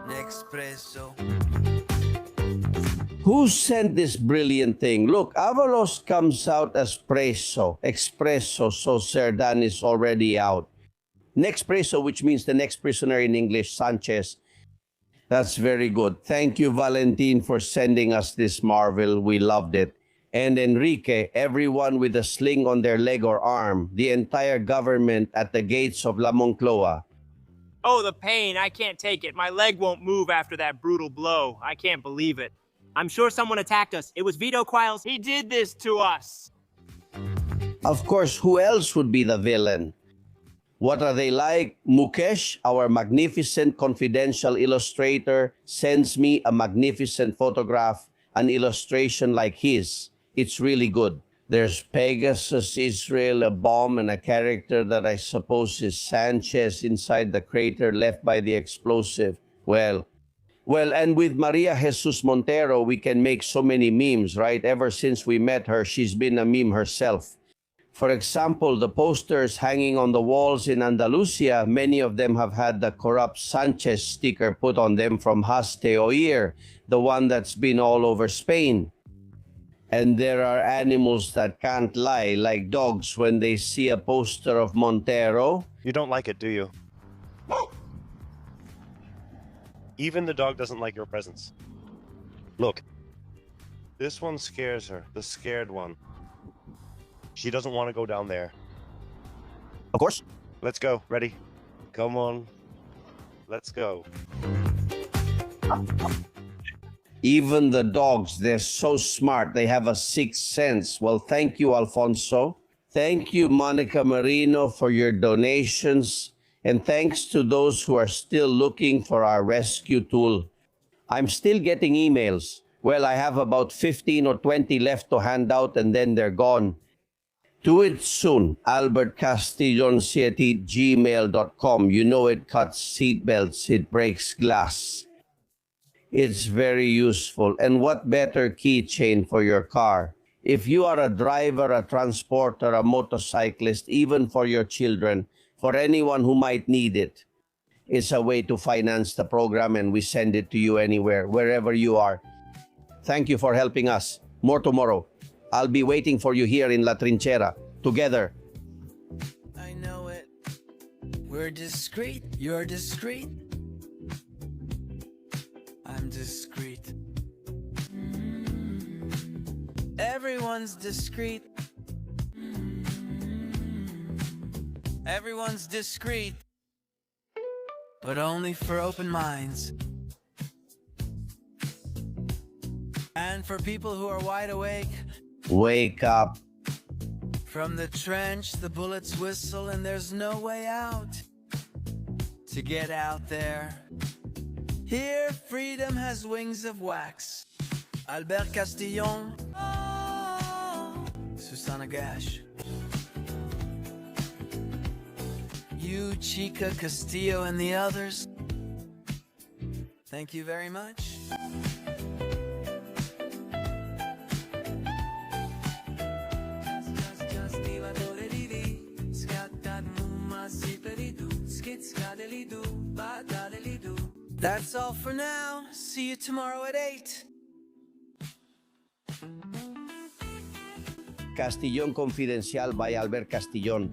Next preso. Who sent this brilliant thing? Look, Avalos comes out as preso, expreso, so Zerdan is already out. Next preso, which means the next prisoner in English, Sanchez. That's very good. Thank you, Valentin, for sending us this marvel. We loved it. And Enrique, everyone with a sling on their leg or arm, the entire government at the gates of La Moncloa. Oh, the pain. I can't take it. My leg won't move after that brutal blow. I can't believe it. I'm sure someone attacked us. It was Vito Quiles. He did this to us. Of course, who else would be the villain? What are they like? Mukesh, our magnificent confidential illustrator, sends me a magnificent photograph, an illustration like his. It's really good. There's Pegasus, Israel, a bomb, and a character that I suppose is Sanchez inside the crater left by the explosive. Well, and with Maria Jesus Montero, we can make so many memes, right? Ever since we met her, she's been a meme herself. For example, the posters hanging on the walls in Andalusia, many of them have had the corrupt Sanchez sticker put on them from Haste Oír, the one that's been all over Spain. And there are animals that can't lie, like dogs when they see a poster of Montero. You don't like it, do you? Even the dog doesn't like your presence. Look, this one scares her, the scared one. She doesn't want to go down there. Of course. Let's go. Ready? Come on. Let's go. Even the dogs, they're so smart. They have a sixth sense. Well, thank you, Alfonso. Thank you, Monica Marino, for your donations. And thanks to those who are still looking for our rescue tool. I'm still getting emails. Well, I have about 15 or 20 left to hand out and then they're gone. Do it soon. albertcastillon7@gmail.com. You know it cuts seatbelts, it breaks glass. It's very useful. And what better keychain for your car? If you are a driver, a transporter, a motorcyclist, even for your children, for anyone who might need it, it's a way to finance the program and we send it to you anywhere, wherever you are. Thank you for helping us. More tomorrow. I'll be waiting for you here in La Trinchera, together. I know it. We're discreet. You're discreet. I'm discreet. Everyone's discreet. Everyone's discreet. But only for open minds. And for people who are wide awake. Wake up. From the trench, the bullets whistle and there's no way out. To get out there. Here, freedom has wings of wax. Albert Castillon. Susana Gash. You, Chica Castillo, and the others. Thank you very much. That's all for now. See you tomorrow at 8. Castillon Confidencial by Albert Castillon.